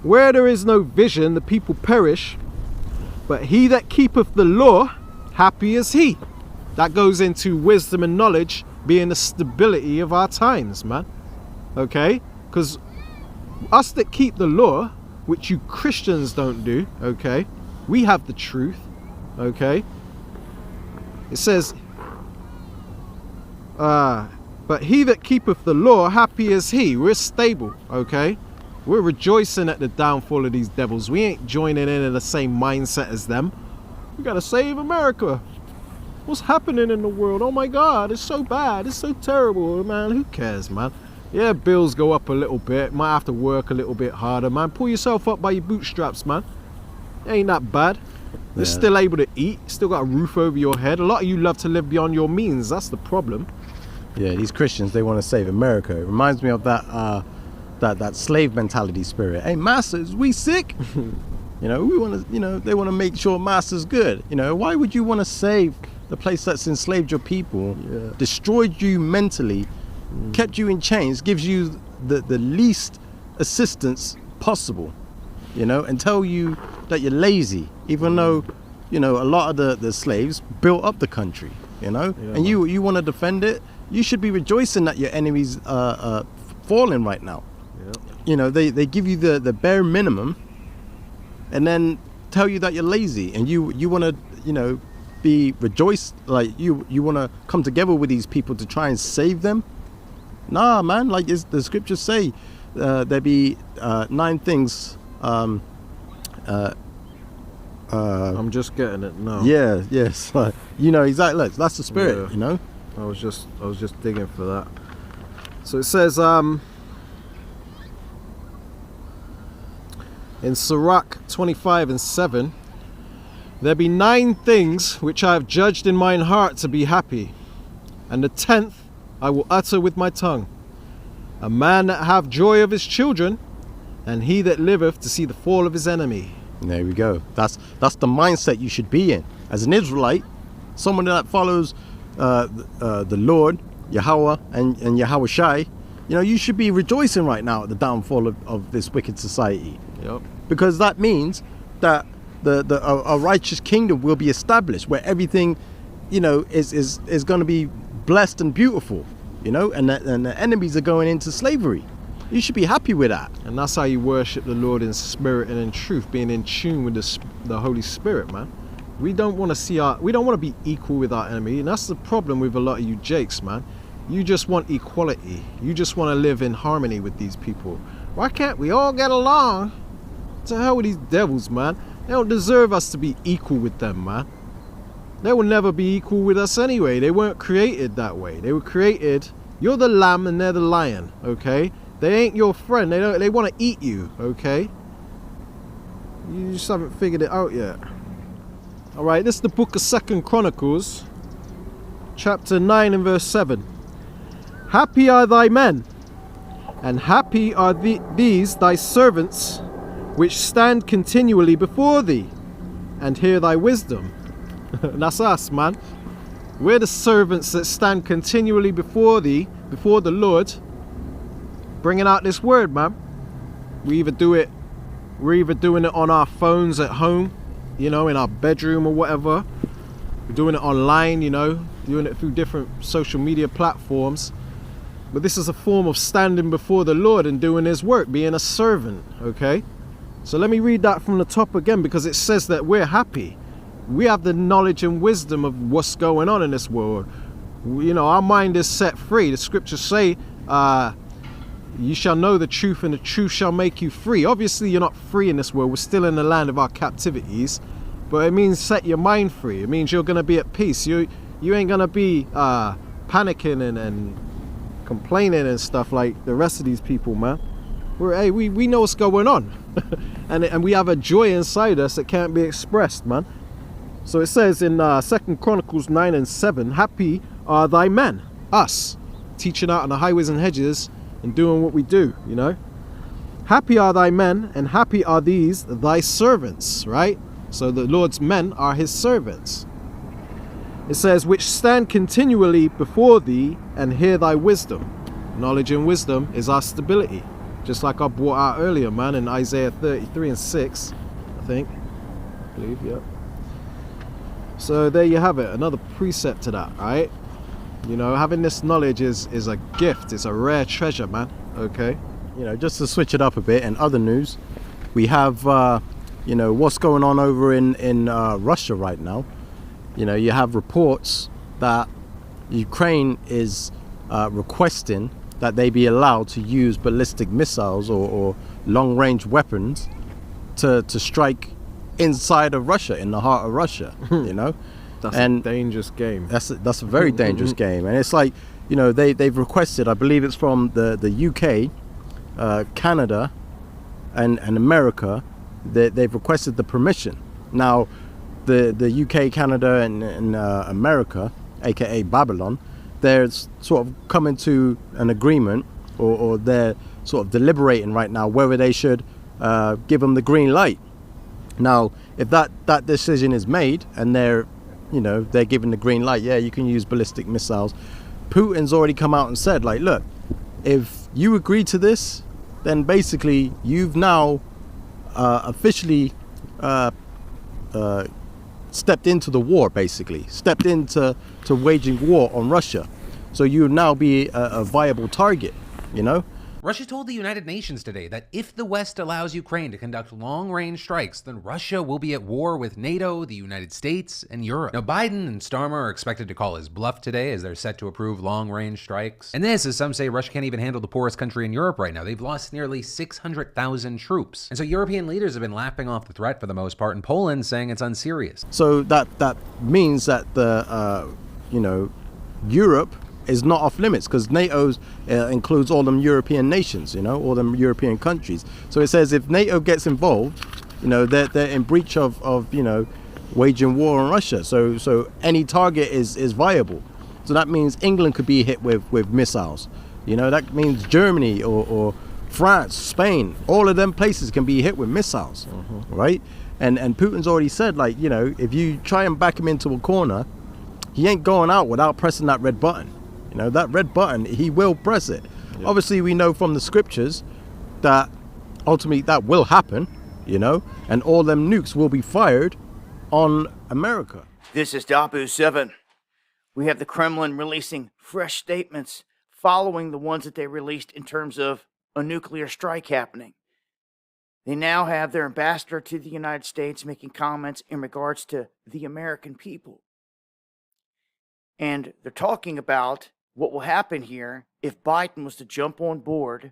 Where there is no vision, the people perish, but he that keepeth the law, happy is he. That goes into wisdom and knowledge being the stability of our times, man. Okay? Because us that keep the law, which you Christians don't do, okay, we have the truth, okay. It says, but he that keepeth the law, happy is he. We're stable, okay. We're rejoicing at the downfall of these devils. We ain't joining in the same mindset as them. We gotta save America. What's happening in the world? Oh my God, it's so bad, it's so terrible, man. Who cares, man? Yeah, bills go up a little bit. Might have to work a little bit harder, man. Pull yourself up by your bootstraps, man. It ain't that bad. You're still able to eat. Still got a roof over your head. A lot of you love to live beyond your means. That's the problem. Yeah, these Christians, they want to save America. It reminds me of that slave mentality spirit. Hey, masters, we sick? You know, we want to. You know, they want to make sure master's good. You know, why would you want to save the place that's enslaved your people, destroyed you mentally, kept you in chains, gives you the least assistance possible, you know, and tell you that you're lazy, even though, you know, a lot of the slaves built up the country, you know, and you want to defend it. You should be rejoicing that your enemies are falling right now. You know, they give you the bare minimum and then tell you that you're lazy, and you want to, you know, be rejoiced, like you want to come together with these people to try and save them. Nah, man, like the scriptures say, there be 9 things. I'm just getting it now. Yeah, yes. You know, exactly. Look, that's the spirit, you know. I was just digging for that. So it says in Sirach 25:7, there be 9 things which I have judged in mine heart to be happy, and the 10th I will utter with my tongue. A man that have joy of his children, and he that liveth to see the fall of his enemy. There we go. That's the mindset you should be in. As an Israelite, someone that follows the Lord, Yahweh, and Yahweh Shai, you know, you should be rejoicing right now at the downfall of this wicked society. Yep. Because that means that a righteous kingdom will be established where everything, you know, is going to be blessed and beautiful, you know, and the enemies are going into slavery. You should be happy with that. And that's how you worship the Lord in spirit and in truth, being in tune with the Holy Spirit, man. We don't want to be equal with our enemy, and that's the problem with a lot of you jakes, man. You just want equality. You just want to live in harmony with these people. Why can't we all get along? To hell with these devils, man. They don't deserve us to be equal with them, man. They will never be equal with us anyway. They weren't created that way. They were created, you're the lamb and they're the lion, okay? They ain't your friend. They want to eat you, okay? You just haven't figured it out yet. All right, this is the book of 2 Chronicles, chapter 9 and verse 7. Happy are thy men, and happy are these thy servants, which stand continually before thee, and hear thy wisdom. That's us, man. We're the servants that stand continually before thee, before the Lord, bringing out this word, man. We're either doing it on our phones at home, you know, in our bedroom or whatever. We're doing it online, you know, doing it through different social media platforms. But this is a form of standing before the Lord and doing his work, being a servant, okay? So let me read that from the top again, because it says that we're happy. We have the knowledge and wisdom of what's going on in this world. You know, our mind is set free. The scriptures say, you shall know the truth and the truth shall make you free. Obviously, you're not free in this world. We're still in the land of our captivities. But it means set your mind free. It means you're going to be at peace. You ain't going to be panicking and complaining and stuff like the rest of these people, man. We know what's going on. and we have a joy inside us that can't be expressed, man. So it says in 2 Chronicles 9 and 7, happy are thy men, us, teaching out on the highways and hedges and doing what we do, you know. Happy are thy men, and happy are these thy servants, right? So the Lord's men are his servants. It says, which stand continually before thee and hear thy wisdom. Knowledge and wisdom is our stability. Just like I brought out earlier, man, in Isaiah 33 and 6, I think. I believe, yeah. So there you have it, another precept to that, right? You know, having this knowledge is a gift. It's a rare treasure, man, okay? You know, just to switch it up a bit, in other news, we have, you know, what's going on over in Russia right now. You know, you have reports that Ukraine is requesting that they be allowed to use ballistic missiles or long-range weapons to strike inside of Russia, in the heart of Russia, you know. That's a dangerous game. That's a very dangerous game. And it's like, you know, they've requested, I believe it's from the UK, Canada and America, they've requested the permission. Now, the UK, Canada and America, aka Babylon, they're sort of coming to an agreement, or they're sort of deliberating right now whether they should give them the green light. Now, if that decision is made and they're given the green light, yeah, you can use ballistic missiles. Putin's already come out and said, like, look, if you agree to this, then basically you've now officially stepped into the war, basically stepped into waging war on Russia. So you would now be a viable target, you know. Russia told the United Nations today that if the West allows Ukraine to conduct long-range strikes, then Russia will be at war with NATO, the United States, and Europe. Now, Biden and Starmer are expected to call his bluff today as they're set to approve long-range strikes. And this, as some say, Russia can't even handle the poorest country in Europe right now. They've lost nearly 600,000 troops. And so European leaders have been laughing off the threat for the most part, and Poland saying it's unserious. So that means that Europe is not off limits, because NATO includes all them European nations, you know, all them European countries. So it says if NATO gets involved, you know, they're in breach of waging war on Russia. So any target is viable. So that means England could be hit with missiles. You know, that means Germany or France, Spain, all of them places can be hit with missiles, right? And Putin's already said, like, you know, if you try and back him into a corner, he ain't going out without pressing that red button. You know, that red button, he will press it. Yep. Obviously, we know from the scriptures that ultimately that will happen, you know, and all them nukes will be fired on America. This is Dabu7. We have the Kremlin releasing fresh statements following the ones that they released in terms of a nuclear strike happening. They now have their ambassador to the United States making comments in regards to the American people. And they're talking about what will happen here if Biden was to jump on board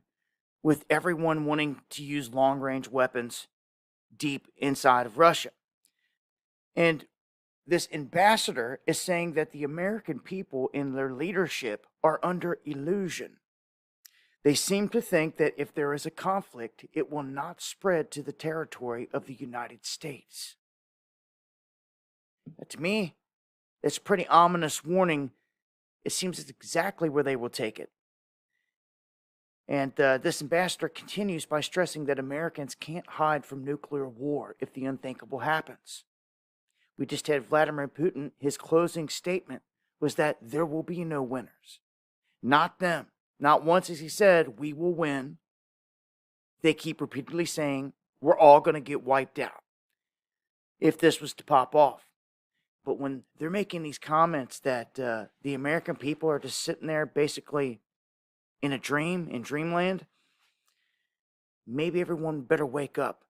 with everyone wanting to use long-range weapons deep inside of Russia. And this ambassador is saying that the American people in their leadership are under illusion. They seem to think that if there is a conflict, it will not spread to the territory of the United States. To me, it's a pretty ominous warning. It seems it's exactly where they will take it. And this ambassador continues by stressing that Americans can't hide from nuclear war if the unthinkable happens. We just had Vladimir Putin, his closing statement was that there will be no winners. Not them. Not once has he said, we will win. They keep repeatedly saying, we're all going to get wiped out if this was to pop off. But when they're making these comments that the American people are just sitting there basically in a dream, in dreamland, maybe everyone better wake up.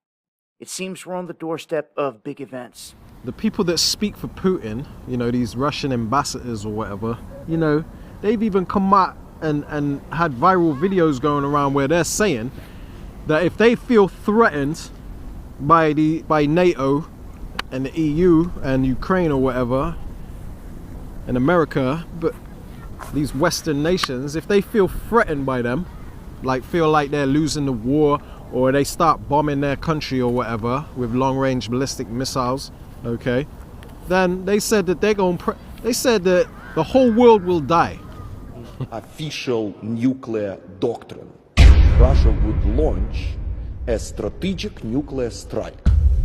It seems we're on the doorstep of big events. The people that speak for Putin, you know, these Russian ambassadors or whatever, you know, they've even come out and had viral videos going around where they're saying that if they feel threatened by NATO and the EU and Ukraine or whatever, and America, but these Western nations, if they feel threatened by them, like feel like they're losing the war, or they start bombing their country or whatever with long-range ballistic missiles, okay, then they said that they said that the whole world will die. Official nuclear doctrine. Russia would launch a strategic nuclear strike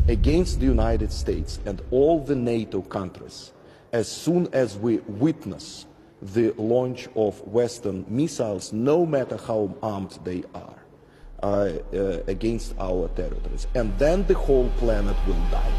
against the United States and all the NATO countries as soon as we witness the launch of Western missiles, no matter how armed they are, against our territories. And then the whole planet will die.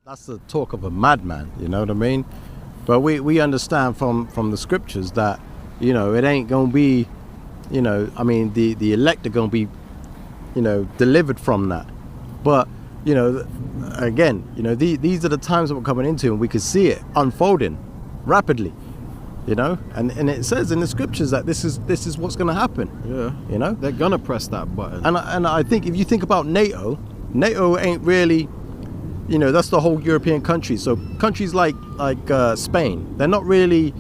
That's the talk of a madman, you know what I mean? But we understand from the scriptures that, you know, it ain't gonna be, you know, I mean, the elect are gonna be, you know, delivered from that. But, you know, again, you know, these are the times that we're coming into, and we can see it unfolding rapidly, you know, and it says in the scriptures that this is what's gonna happen. Yeah, you know, they're gonna press that button. And I think if you think about NATO ain't really, you know, that's the whole European country. So countries like Spain, they're not really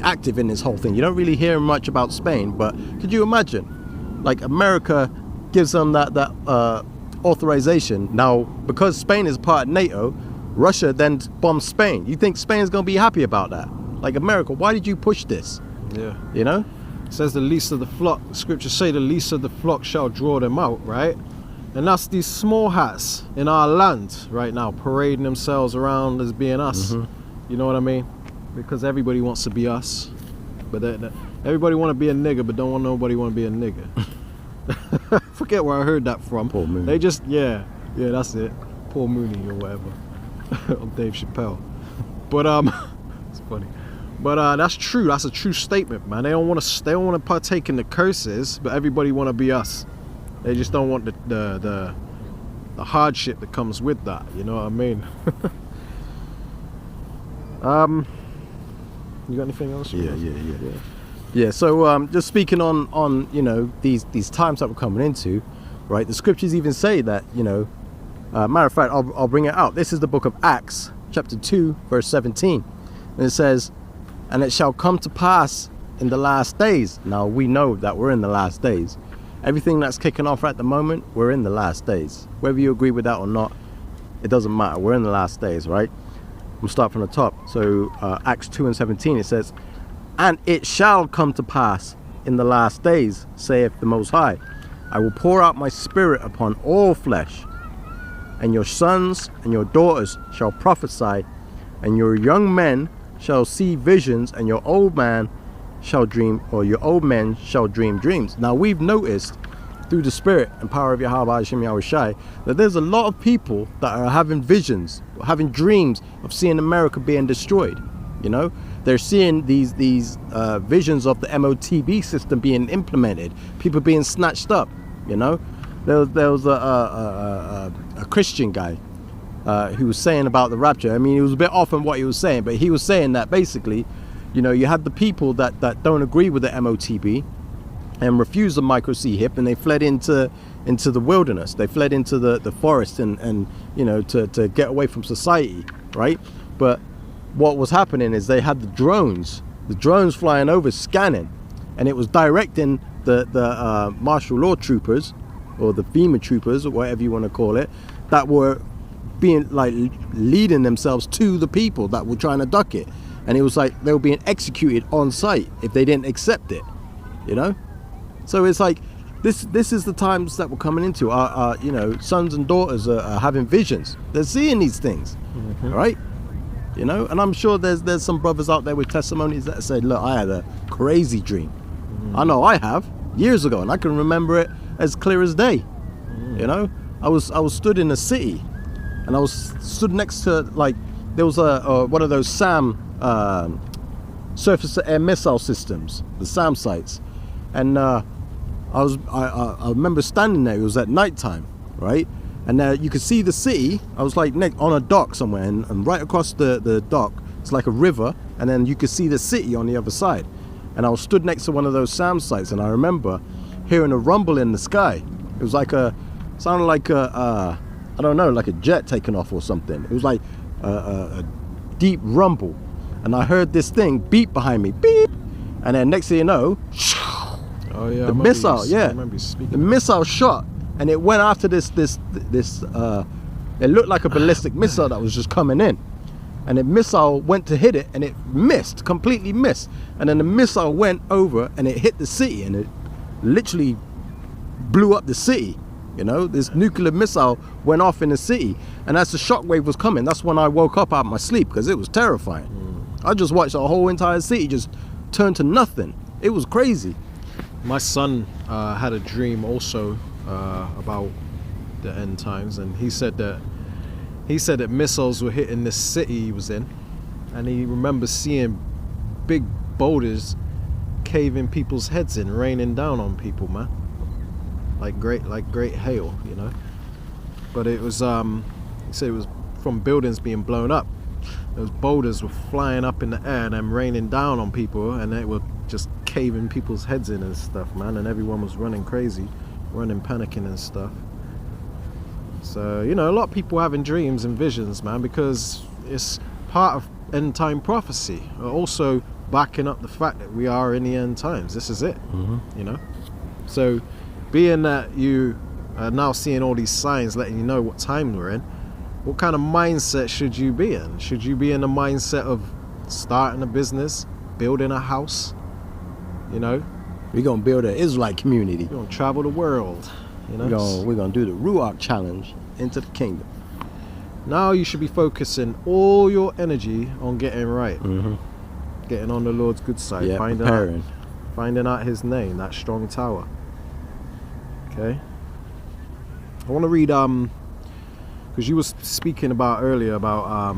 active in this whole thing. You don't really hear much about Spain. But could you imagine, like, America gives them that authorization. Now, because Spain is part of NATO, Russia then bombs Spain. You think Spain's gonna be happy about that? Like, America, why did you push this? Yeah. You know? It says the least of the flock. The scriptures say the least of the flock shall draw them out, right? And that's these small hats in our land right now, parading themselves around as being us. Mm-hmm. You know what I mean? Because everybody wants to be us. But everybody want to be a nigga, but don't want nobody want to be a nigga. Forget where I heard that from. Paul Mooney. They just, yeah, that's it. Paul Mooney or whatever. Or Dave Chappelle. But, it's funny. But that's true. That's a true statement, man. They don't want to partake in the curses, but everybody want to be us. They just don't want the hardship that comes with that. You know what I mean? You got anything else? Yeah. So just speaking on you know, these times that we're coming into, right? The scriptures even say that, you know, matter of fact, I'll bring it out. This is the book of Acts, chapter 2, verse 17, and it says, "And it shall come to pass in the last days." Now we know that we're in the last days. Everything that's kicking off at the moment, we're in the last days. Whether you agree with that or not, it doesn't matter. We're in the last days, right? We'll start from the top. So Acts 2 and 17, it says, "And it shall come to pass in the last days, saith the Most High, I will pour out my spirit upon all flesh, and your sons and your daughters shall prophesy, and your young men shall see visions, and your old man shall dream, or your old men shall dream dreams." Now we've noticed through the spirit and power of Yahweh Hashem Yahushai that there's a lot of people that are having visions, having dreams of seeing America being destroyed. You know, they're seeing these visions of the MOTB system being implemented, people being snatched up. You know, there was a Christian guy who was saying about the rapture. I mean, he was a bit off on what he was saying, but he was saying that basically, You know, you had the people that don't agree with the MOTB and refuse the micro-CHIP, and they fled into the wilderness. They fled into the forest and you know, to get away from society, right? But what was happening is they had the drones flying over scanning, and it was directing the martial law troopers, or the FEMA troopers, or whatever you want to call it, that were being like leading themselves to the people that were trying to duck it. And it was like they were being executed on site if they didn't accept it, you know? So it's like, this is the times that we're coming into. Our you know, sons and daughters are having visions. They're seeing these things, right? You know, and I'm sure there's some brothers out there with testimonies that said, look, I had a crazy dream. I know I have, years ago, and I can remember it as clear as day. You know, I was stood in a city, and I was stood next to, like, there was a one of those SAM surface to air missile systems, the SAM sites, and I remember standing there. It was at night time, right? And you could see the city. I was like on a dock somewhere, and right across the dock, it's like a river, and then you could see the city on the other side. And I was stood next to one of those SAM sites, and I remember hearing a rumble in the sky. It was like sounded like I don't know, like a jet taking off or something. It was like a deep rumble, and I heard this thing beep behind me, beep, and then next thing you know, oh yeah, the missile, the missile shot, and it went after this. It looked like a ballistic missile that was just coming in, and the missile went to hit it, and it missed, completely missed, and then the missile went over and it hit the city, and it literally blew up the city. You know, this nuclear missile went off in the city, and as the shockwave was coming, that's when I woke up out of my sleep, because it was terrifying. I just watched the whole entire city just turn to nothing. It was crazy. My son had a dream also about the end times, and he said that missiles were hitting this city he was in, and he remembers seeing big boulders caving people's heads in, raining down on people, man. Like great hail, you know. But it was he said it was from buildings being blown up. Those boulders were flying up in the air and then raining down on people, and they were just caving people's heads in and stuff, man. And everyone was running crazy, panicking and stuff. So, you know, a lot of people having dreams and visions, man, because it's part of end time prophecy. Also backing up the fact that we are in the end times. This is it, you know. So being that you are now seeing all these signs letting you know what time we're in, what kind of mindset should you be in? Should you be in the mindset of starting a business, building a house? You know, we're gonna build an Israelite community. We're gonna travel the world. You know, we're gonna do the Ruach challenge into the kingdom. Now you should be focusing all your energy on getting right, getting on the Lord's good side, finding out His name, that strong tower. Okay. I want to read because you were speaking about earlier about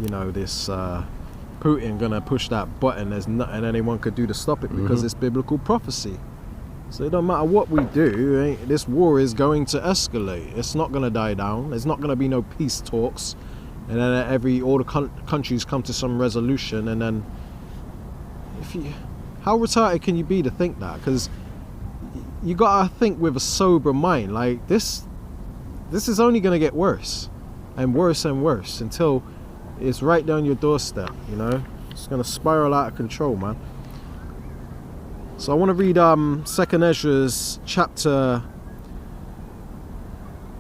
you know, this Putin gonna push that button. There's nothing anyone could do to stop it because it's biblical prophecy. So it don't matter what we do, this war is going to escalate. It's not gonna die down. There's not gonna be no peace talks, and then all the countries come to some resolution. And then, how retarded can you be to think that? Because you gotta think with a sober mind. Like this is only gonna get worse and worse and worse until it's right down your doorstep. You know, it's gonna spiral out of control, man. So I want to read 2nd Ezra chapter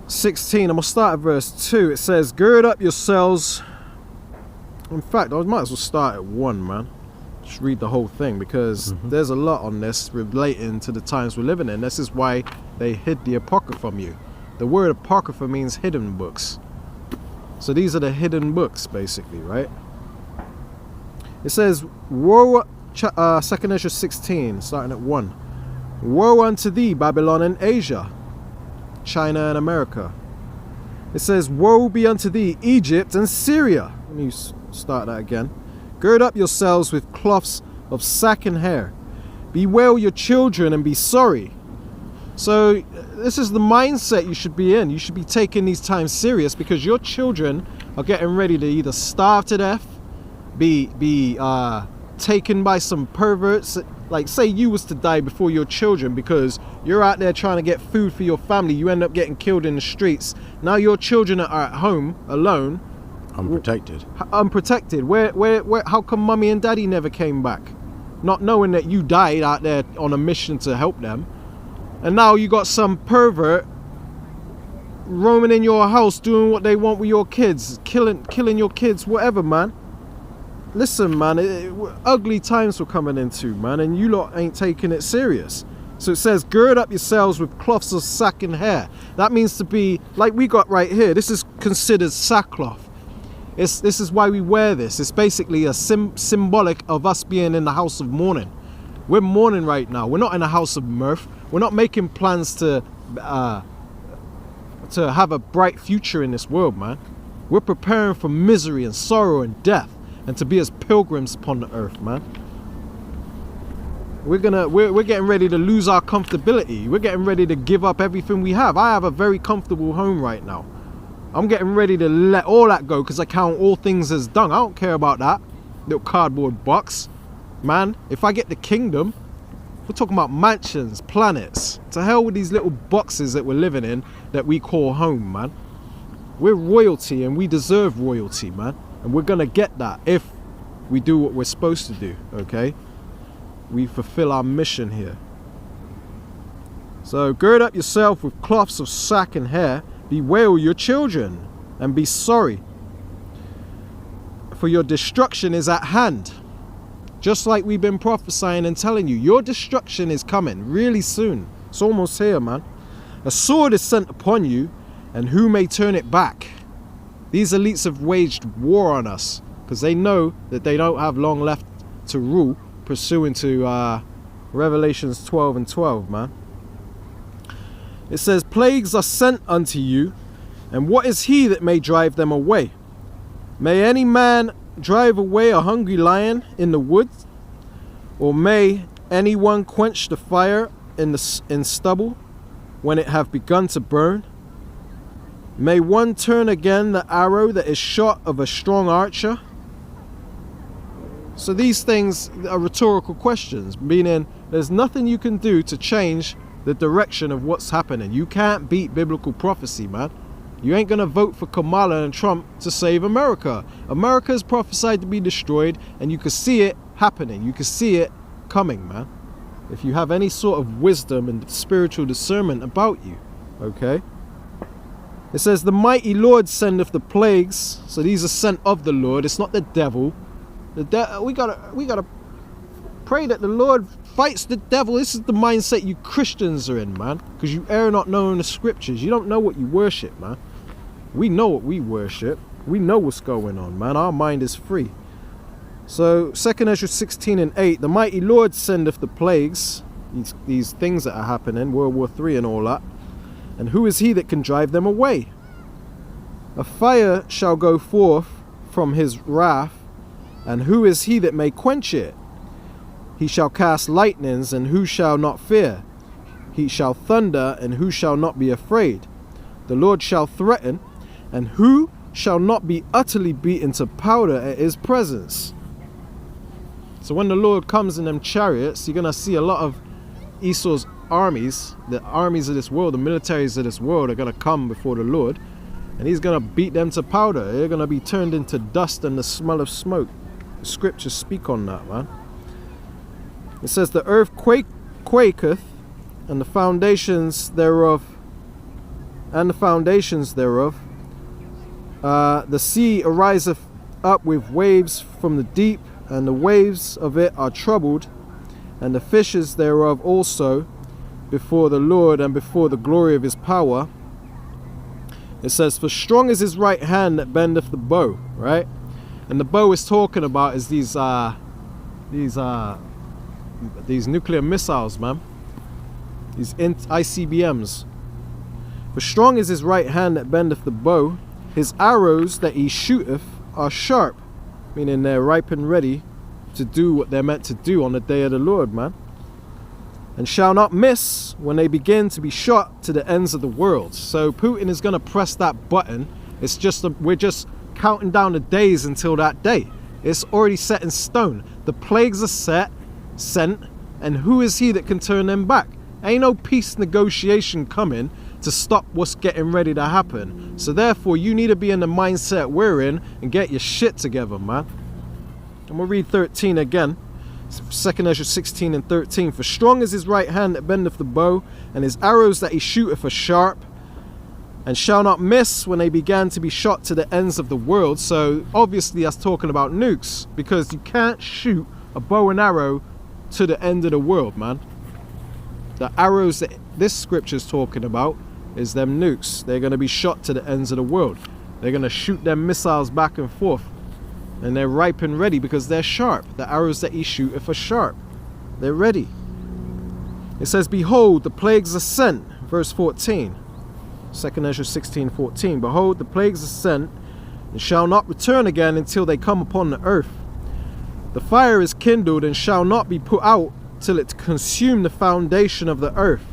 16. I'm gonna start at verse 2. It says, "Gird up yourselves." In fact, I might as well start at 1, man. Just read the whole thing, because there's a lot on this relating to the times we're living in. This is why they hid the Apocrypha from you. The word Apocrypha means hidden books. So these are the hidden books, basically, right? It says, "Woe," 2nd Ezra 16, starting at 1. "Woe unto thee, Babylon and Asia, China and America." It says, "Woe be unto thee, Egypt and Syria." Let me start that again. "Gird up yourselves with cloths of sack and hair. Bewail your children and be sorry." So this is the mindset you should be in. You should be taking these times serious, because your children are getting ready to either starve to death, be taken by some perverts. Like, say you was to die before your children because you're out there trying to get food for your family, you end up getting killed in the streets. Now your children are at home alone, Unprotected. unprotected. Where how come mummy and daddy never came back, not knowing that you died out there on a mission to help them? And now you got some pervert roaming in your house doing what they want with your kids, killing your kids, whatever, man. Listen, man, ugly times we're coming into, man, and you lot ain't taking it serious. So it says, gird up yourselves with cloths of sack and hair. That means to be, like we got right here, this is considered sackcloth. This is why we wear this. It's basically a symbolic of us being in the house of mourning. We're mourning right now. We're not in a house of mirth. We're not making plans to have a bright future in this world, man. We're preparing for misery and sorrow and death, and to be as pilgrims upon the earth, man. We're getting ready to lose our comfortability. We're getting ready to give up everything we have. I have a very comfortable home right now. I'm getting ready to let all that go because I count all things as dung. I don't care about that little cardboard box, man. If I get the kingdom, we're talking about mansions, planets. To hell with these little boxes that we're living in that we call home, man. We're royalty and we deserve royalty, man. And we're gonna get that if we do what we're supposed to do, okay? We fulfill our mission here. So gird up yourself with cloths of sack and hair, bewail your children, and be sorry. For your destruction is at hand. Just like we've been prophesying and telling you, your destruction is coming really soon. It's almost here, man. A sword is sent upon you, and who may turn it back? These elites have waged war on us because they know that they don't have long left to rule, pursuant to Revelations 12 and 12, man. It says, plagues are sent unto you, and what is he that may drive them away? May any man drive away a hungry lion in the woods? Or may anyone quench the fire in stubble when it have begun to burn? May one turn again the arrow that is shot of a strong archer? So these things are rhetorical questions, meaning there's nothing you can do to change the direction of what's happening. You can't beat biblical prophecy, man. You ain't gonna vote for Kamala and Trump to save America. America is prophesied to be destroyed, and you can see it happening. You can see it coming, man. If you have any sort of wisdom and spiritual discernment about you, okay? It says, the mighty Lord sendeth the plagues. So these are sent of the Lord. It's not the devil. We gotta pray that the Lord fights the devil. This is the mindset you Christians are in, man. Because you err not knowing the scriptures. You don't know what you worship, man. We know what we worship. We know what's going on, man. Our mind is free. So 2 Ezra 16 and 8, the mighty Lord sendeth the plagues, these things that are happening, World War III and all that. And who is he that can drive them away? A fire shall go forth from his wrath, and who is he that may quench it? He shall cast lightnings, and who shall not fear? He shall thunder, and who shall not be afraid? The Lord shall threaten, and who shall not be utterly beaten to powder at his presence? So when the Lord comes in them chariots, you're going to see a lot of Esau's armies, the armies of this world, the militaries of this world are going to come before the Lord, and he's going to beat them to powder. They're going to be turned into dust and the smell of smoke. The scriptures speak on that, man. It says, the earth quaketh, and the foundations thereof, the sea ariseth up with waves from the deep, and the waves of it are troubled, and the fishes thereof also before the Lord and before the glory of his power. It says, for strong is his right hand that bendeth the bow, right? And the bow is talking about is these nuclear missiles, man. These ICBMs. For strong is his right hand that bendeth the bow. His arrows that he shooteth are sharp, meaning they're ripe and ready to do what they're meant to do on the day of the Lord, man. And shall not miss when they begin to be shot to the ends of the world. So Putin is going to press that button. It's just we're just counting down the days until that day. It's already set in stone. The plagues are sent, and who is he that can turn them back? Ain't no peace negotiation coming to stop what's getting ready to happen. So therefore, you need to be in the mindset we're in and get your shit together, man. I'm gonna read 13 again. 2 Ezra 16 and 13. For strong is his right hand that bendeth the bow, and his arrows that he shooteth are sharp, and shall not miss when they began to be shot to the ends of the world. So obviously that's talking about nukes, because you can't shoot a bow and arrow to the end of the world, man. The arrows that this scripture is talking about is them nukes. They're going to be shot to the ends of the world. They're going to shoot them missiles back and forth, and they're ripe and ready because they're sharp. The arrows that he shooteth are sharp. They're ready. It says, behold, the plagues are sent. Verse 14. 2 Ezra 16:14. Behold, the plagues are sent, and shall not return again until they come upon the earth. The fire is kindled, and shall not be put out till it consume the foundation of the earth.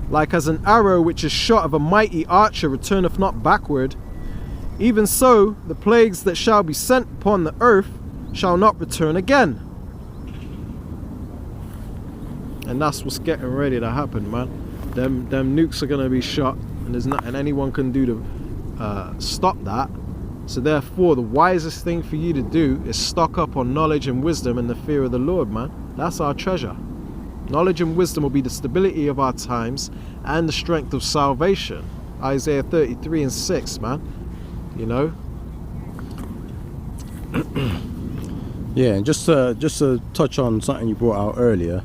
Like as an arrow which is shot of a mighty archer returneth not backward, even so the plagues that shall be sent upon the earth shall not return again. And that's what's getting ready to happen, man. Them nukes are gonna be shot, and there's nothing anyone can do to stop that. So therefore, the wisest thing for you to do is stock up on knowledge and wisdom and the fear of the Lord, man. That's our treasure. Knowledge and wisdom will be the stability of our times and the strength of salvation. Isaiah 33 and 6, man. You know. Yeah, and just to touch on something you brought out earlier.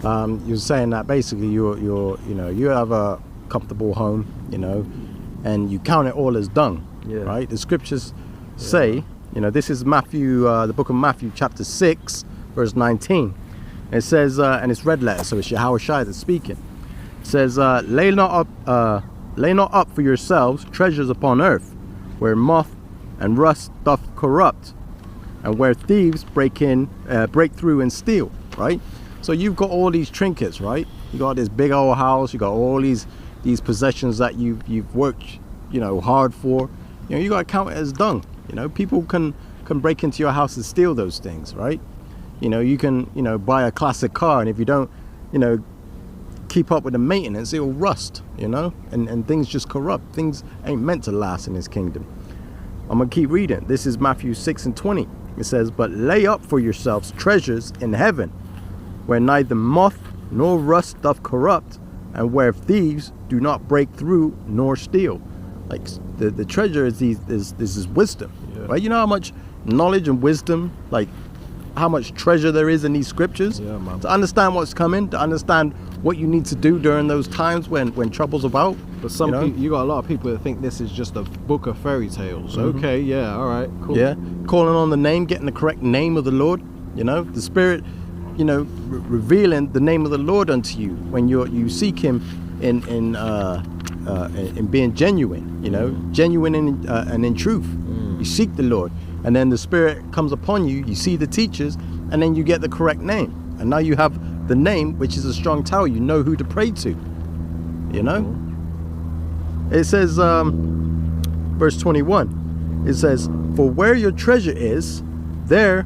You were saying that basically you have a comfortable home, and you count it all as dung, right? The scriptures say, this is Matthew, the book of Matthew, chapter 6, verse 19. It says, and it's red letter, so it's Yahushua that's speaking. It says, lay not up for yourselves treasures upon earth, where moth and rust doth corrupt, and where thieves break through and steal, right? So you've got all these trinkets, right? You got this big old house. You got all these possessions that you've worked, hard for. You got to count it as dung. People can break into your house and steal those things, right? You can buy a classic car, and if you don't, keep up with the maintenance, it will rust. And things just corrupt. Things ain't meant to last in His kingdom. I'm gonna keep reading. This is Matthew 6 and 20. It says, "But lay up for yourselves treasures in heaven, where neither moth nor rust doth corrupt, and where thieves do not break through nor steal." Like the treasure is this wisdom, right? You know how much knowledge and wisdom, like how much treasure there is in these scriptures. Yeah, man. To understand what's coming, to understand what you need to do during those times when trouble's about. But you got a lot of people that think this is just a book of fairy tales. Mm-hmm. Okay, yeah, all right, cool. Yeah, calling on the name, getting the correct name of the Lord. The Spirit, revealing the name of the Lord unto you when you seek Him in being genuine. Genuine and in truth. You seek the Lord, and then the Spirit comes upon you. You see the teachers, and then you get the correct name, and now you have the name, which is a strong tower. You know who to pray to. It says, verse 21. It says, "For where your treasure is, there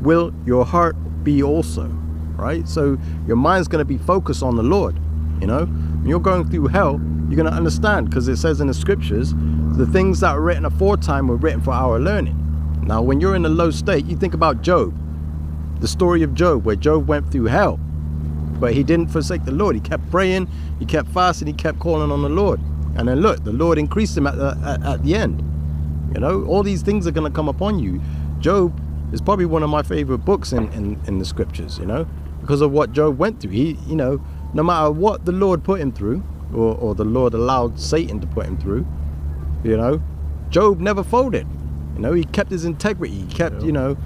will your heart be also." Right? So your mind's going to be focused on the Lord. When you're going through hell, you're going to understand, because it says in the scriptures, the things that were written aforetime were written for our learning. Now, when you're in a low state, you think about Job, the story of Job, where Job went through hell, but he didn't forsake the Lord. He kept praying, he kept fasting, he kept calling on the Lord. And then look, the Lord increased him at the end. All these things are going to come upon you. Job is probably one of my favorite books in the scriptures, because of what Job went through. He, no matter what the Lord put him through, or the Lord allowed Satan to put him through, Job never folded. He kept his integrity. He kept, you know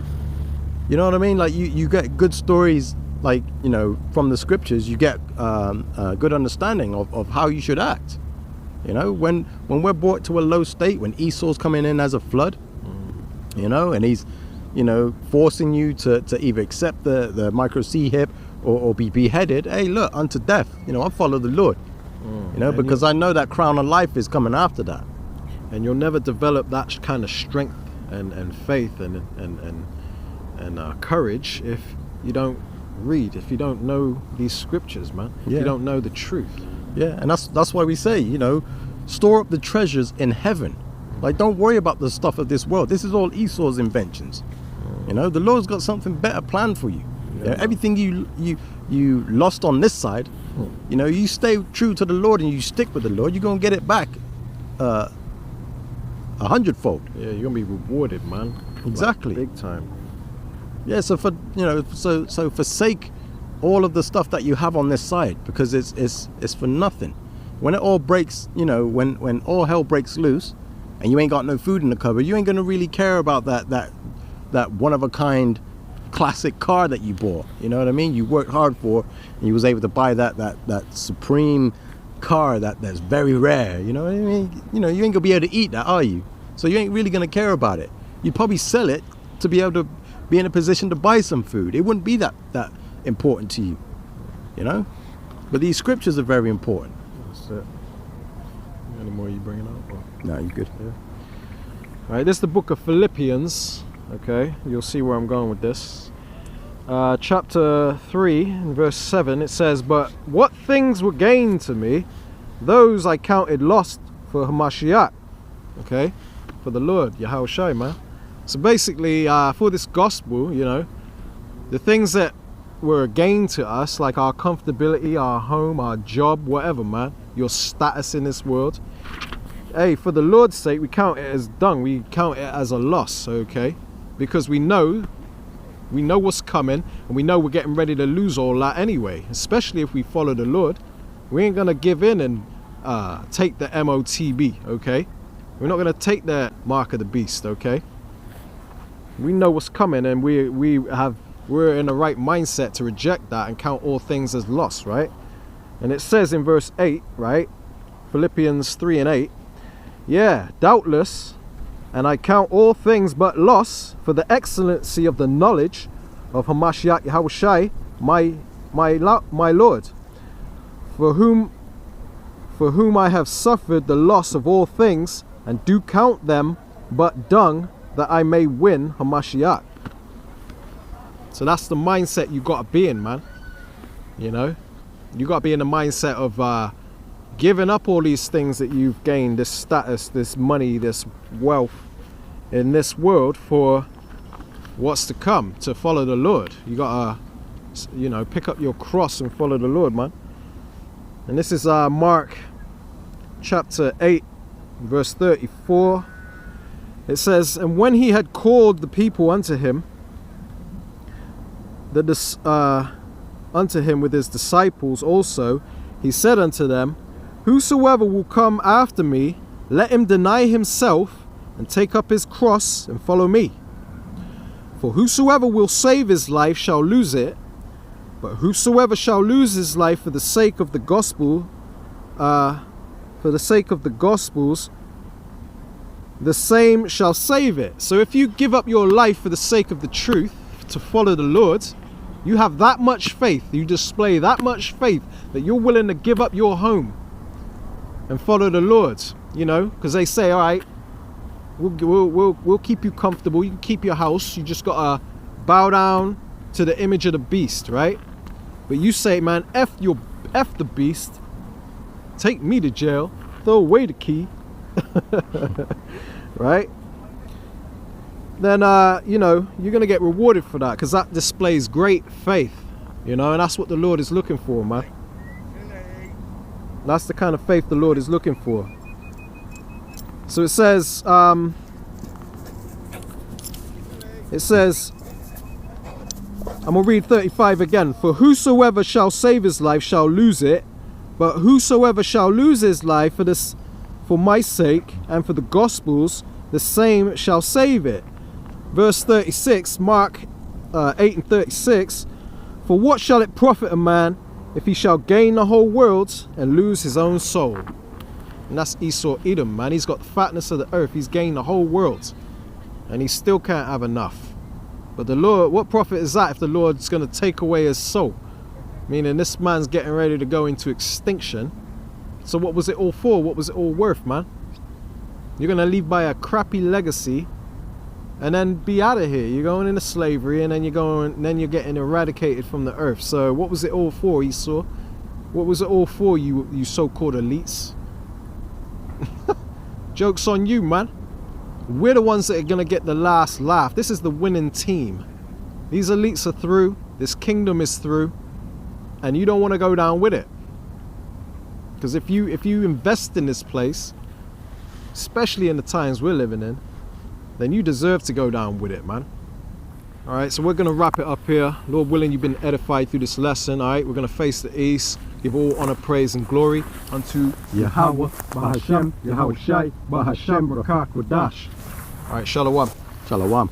what I mean? Like you get good stories, like, from the scriptures. You get a good understanding of how you should act. When we're brought to a low state, when Esau's coming in as a flood, and he's, forcing you to either accept the micro C hip or be beheaded. Hey, look, unto death. I follow the Lord. Because I know that crown of life is coming after that. And you'll never develop that kind of strength and faith and courage if you don't read, if you don't know these scriptures, man. If you don't know the truth. Yeah, and that's why we say, you know, store up the treasures in heaven. Like, don't worry about the stuff of this world. This is all Esau's inventions. You know, the Lord's got something better planned for you. Everything you lost on this side, you know, you stay true to the Lord and you stick with the Lord, you're gonna get it back 100-fold. Yeah, you're gonna be rewarded, man. Exactly. Like, big time. Yeah, so for, you know, so forsake all of the stuff that you have on this side, because it's for nothing. When it all breaks, you know, when all hell breaks loose and you ain't got no food in the cupboard, you ain't gonna really care about that one of a kind classic car that you bought. You know what I mean? You worked hard for, and you was able to buy that supreme car that's very rare. You know what I mean? You know, you ain't gonna be able to eat that, are you? So you ain't really gonna care about it. You'd probably sell it to be able to be in a position to buy some food. It wouldn't be that important to you, you know? But these scriptures are very important. That's it. Any more you bringing up? Or? No, you're good. Yeah. All right, this is the book of Philippians. Okay, you'll see where I'm going with this. Chapter 3, in verse 7, it says, "But what things were gained to me, those I counted lost for Hamashiach." Okay, for the Lord, Yahushua, man. So basically, for this gospel, you know, the things that were a gain to us, like our comfortability, our home, our job, whatever, man, your status in this world, hey, for the Lord's sake, we count it as dung. We count it as a loss, okay? Because we know what's coming, and we know we're getting ready to lose all that anyway. Especially if we follow the Lord, we ain't gonna give in and take the MOTB, okay? We're not gonna take the mark of the beast, okay? We know what's coming, and we're in the right mindset to reject that and count all things as loss, right? And it says in verse 8, right? Philippians 3 and 8, yeah, doubtless, and I count all things but loss for the excellency of the knowledge of Hamashiach Yahushai, my Lord, for whom I have suffered the loss of all things, and do count them but dung, that I may win Hamashiach. So that's the mindset you got to be in, man. You know, you got to be in the mindset of giving up all these things that you've gained, this status, this money, this wealth in this world for what's to come, to follow the Lord. You got to, you know, pick up your cross and follow the Lord, man. And this is Mark chapter 8, verse 34. It says, "And when he had called the people unto him with his disciples also, he said unto them, Whosoever will come after me, let him deny himself and take up his cross and follow me. For whosoever will save his life shall lose it, but whosoever shall lose his life for the sake of the gospel, the same shall save it." So if you give up your life for the sake of the truth, to follow the Lord, you have that much faith, you display that much faith that you're willing to give up your home and follow the Lord, you know, because they say, all right, we'll keep you comfortable, you can keep your house, you just gotta bow down to the image of the beast, right? But you say, man, F the beast, take me to jail, throw away the key, right? Then you know, you're gonna get rewarded for that, because that displays great faith, you know, and that's what the Lord is looking for, man. That's the kind of faith the Lord is looking for. So it says, I'm gonna read 35 again. "For whosoever shall save his life shall lose it, but whosoever shall lose his life for my sake and for the gospel's, the same shall save it." Verse 36, Mark 8 and 36, "For what shall it profit a man if he shall gain the whole world and lose his own soul?" And that's Esau Edom, man. He's got the fatness of the earth. He's gained the whole world, and he still can't have enough. But the Lord, what profit is that if the Lord's going to take away his soul? Meaning this man's getting ready to go into extinction. So what was it all for? What was it all worth, man? You're going to leave by a crappy legacy and then be out of here. You're going into slavery, and then you're getting eradicated from the earth. So what was it all for, Esau? What was it all for, you so-called elites? Joke's on you, man. We're the ones that are gonna get the last laugh. This is the winning team. These elites are through. This kingdom is through, and you don't want to go down with it. Because if you invest in this place, especially in the times we're living in, then you deserve to go down with it, man. All right, so we're going to wrap it up here. Lord willing, you've been edified through this lesson. All right, we're going to face the east, give all honor, praise, and glory unto Yahweh, Bahashem, Yahweh Shai, Bahashem, Rakak, Wadash. All right, shalom. Shalom.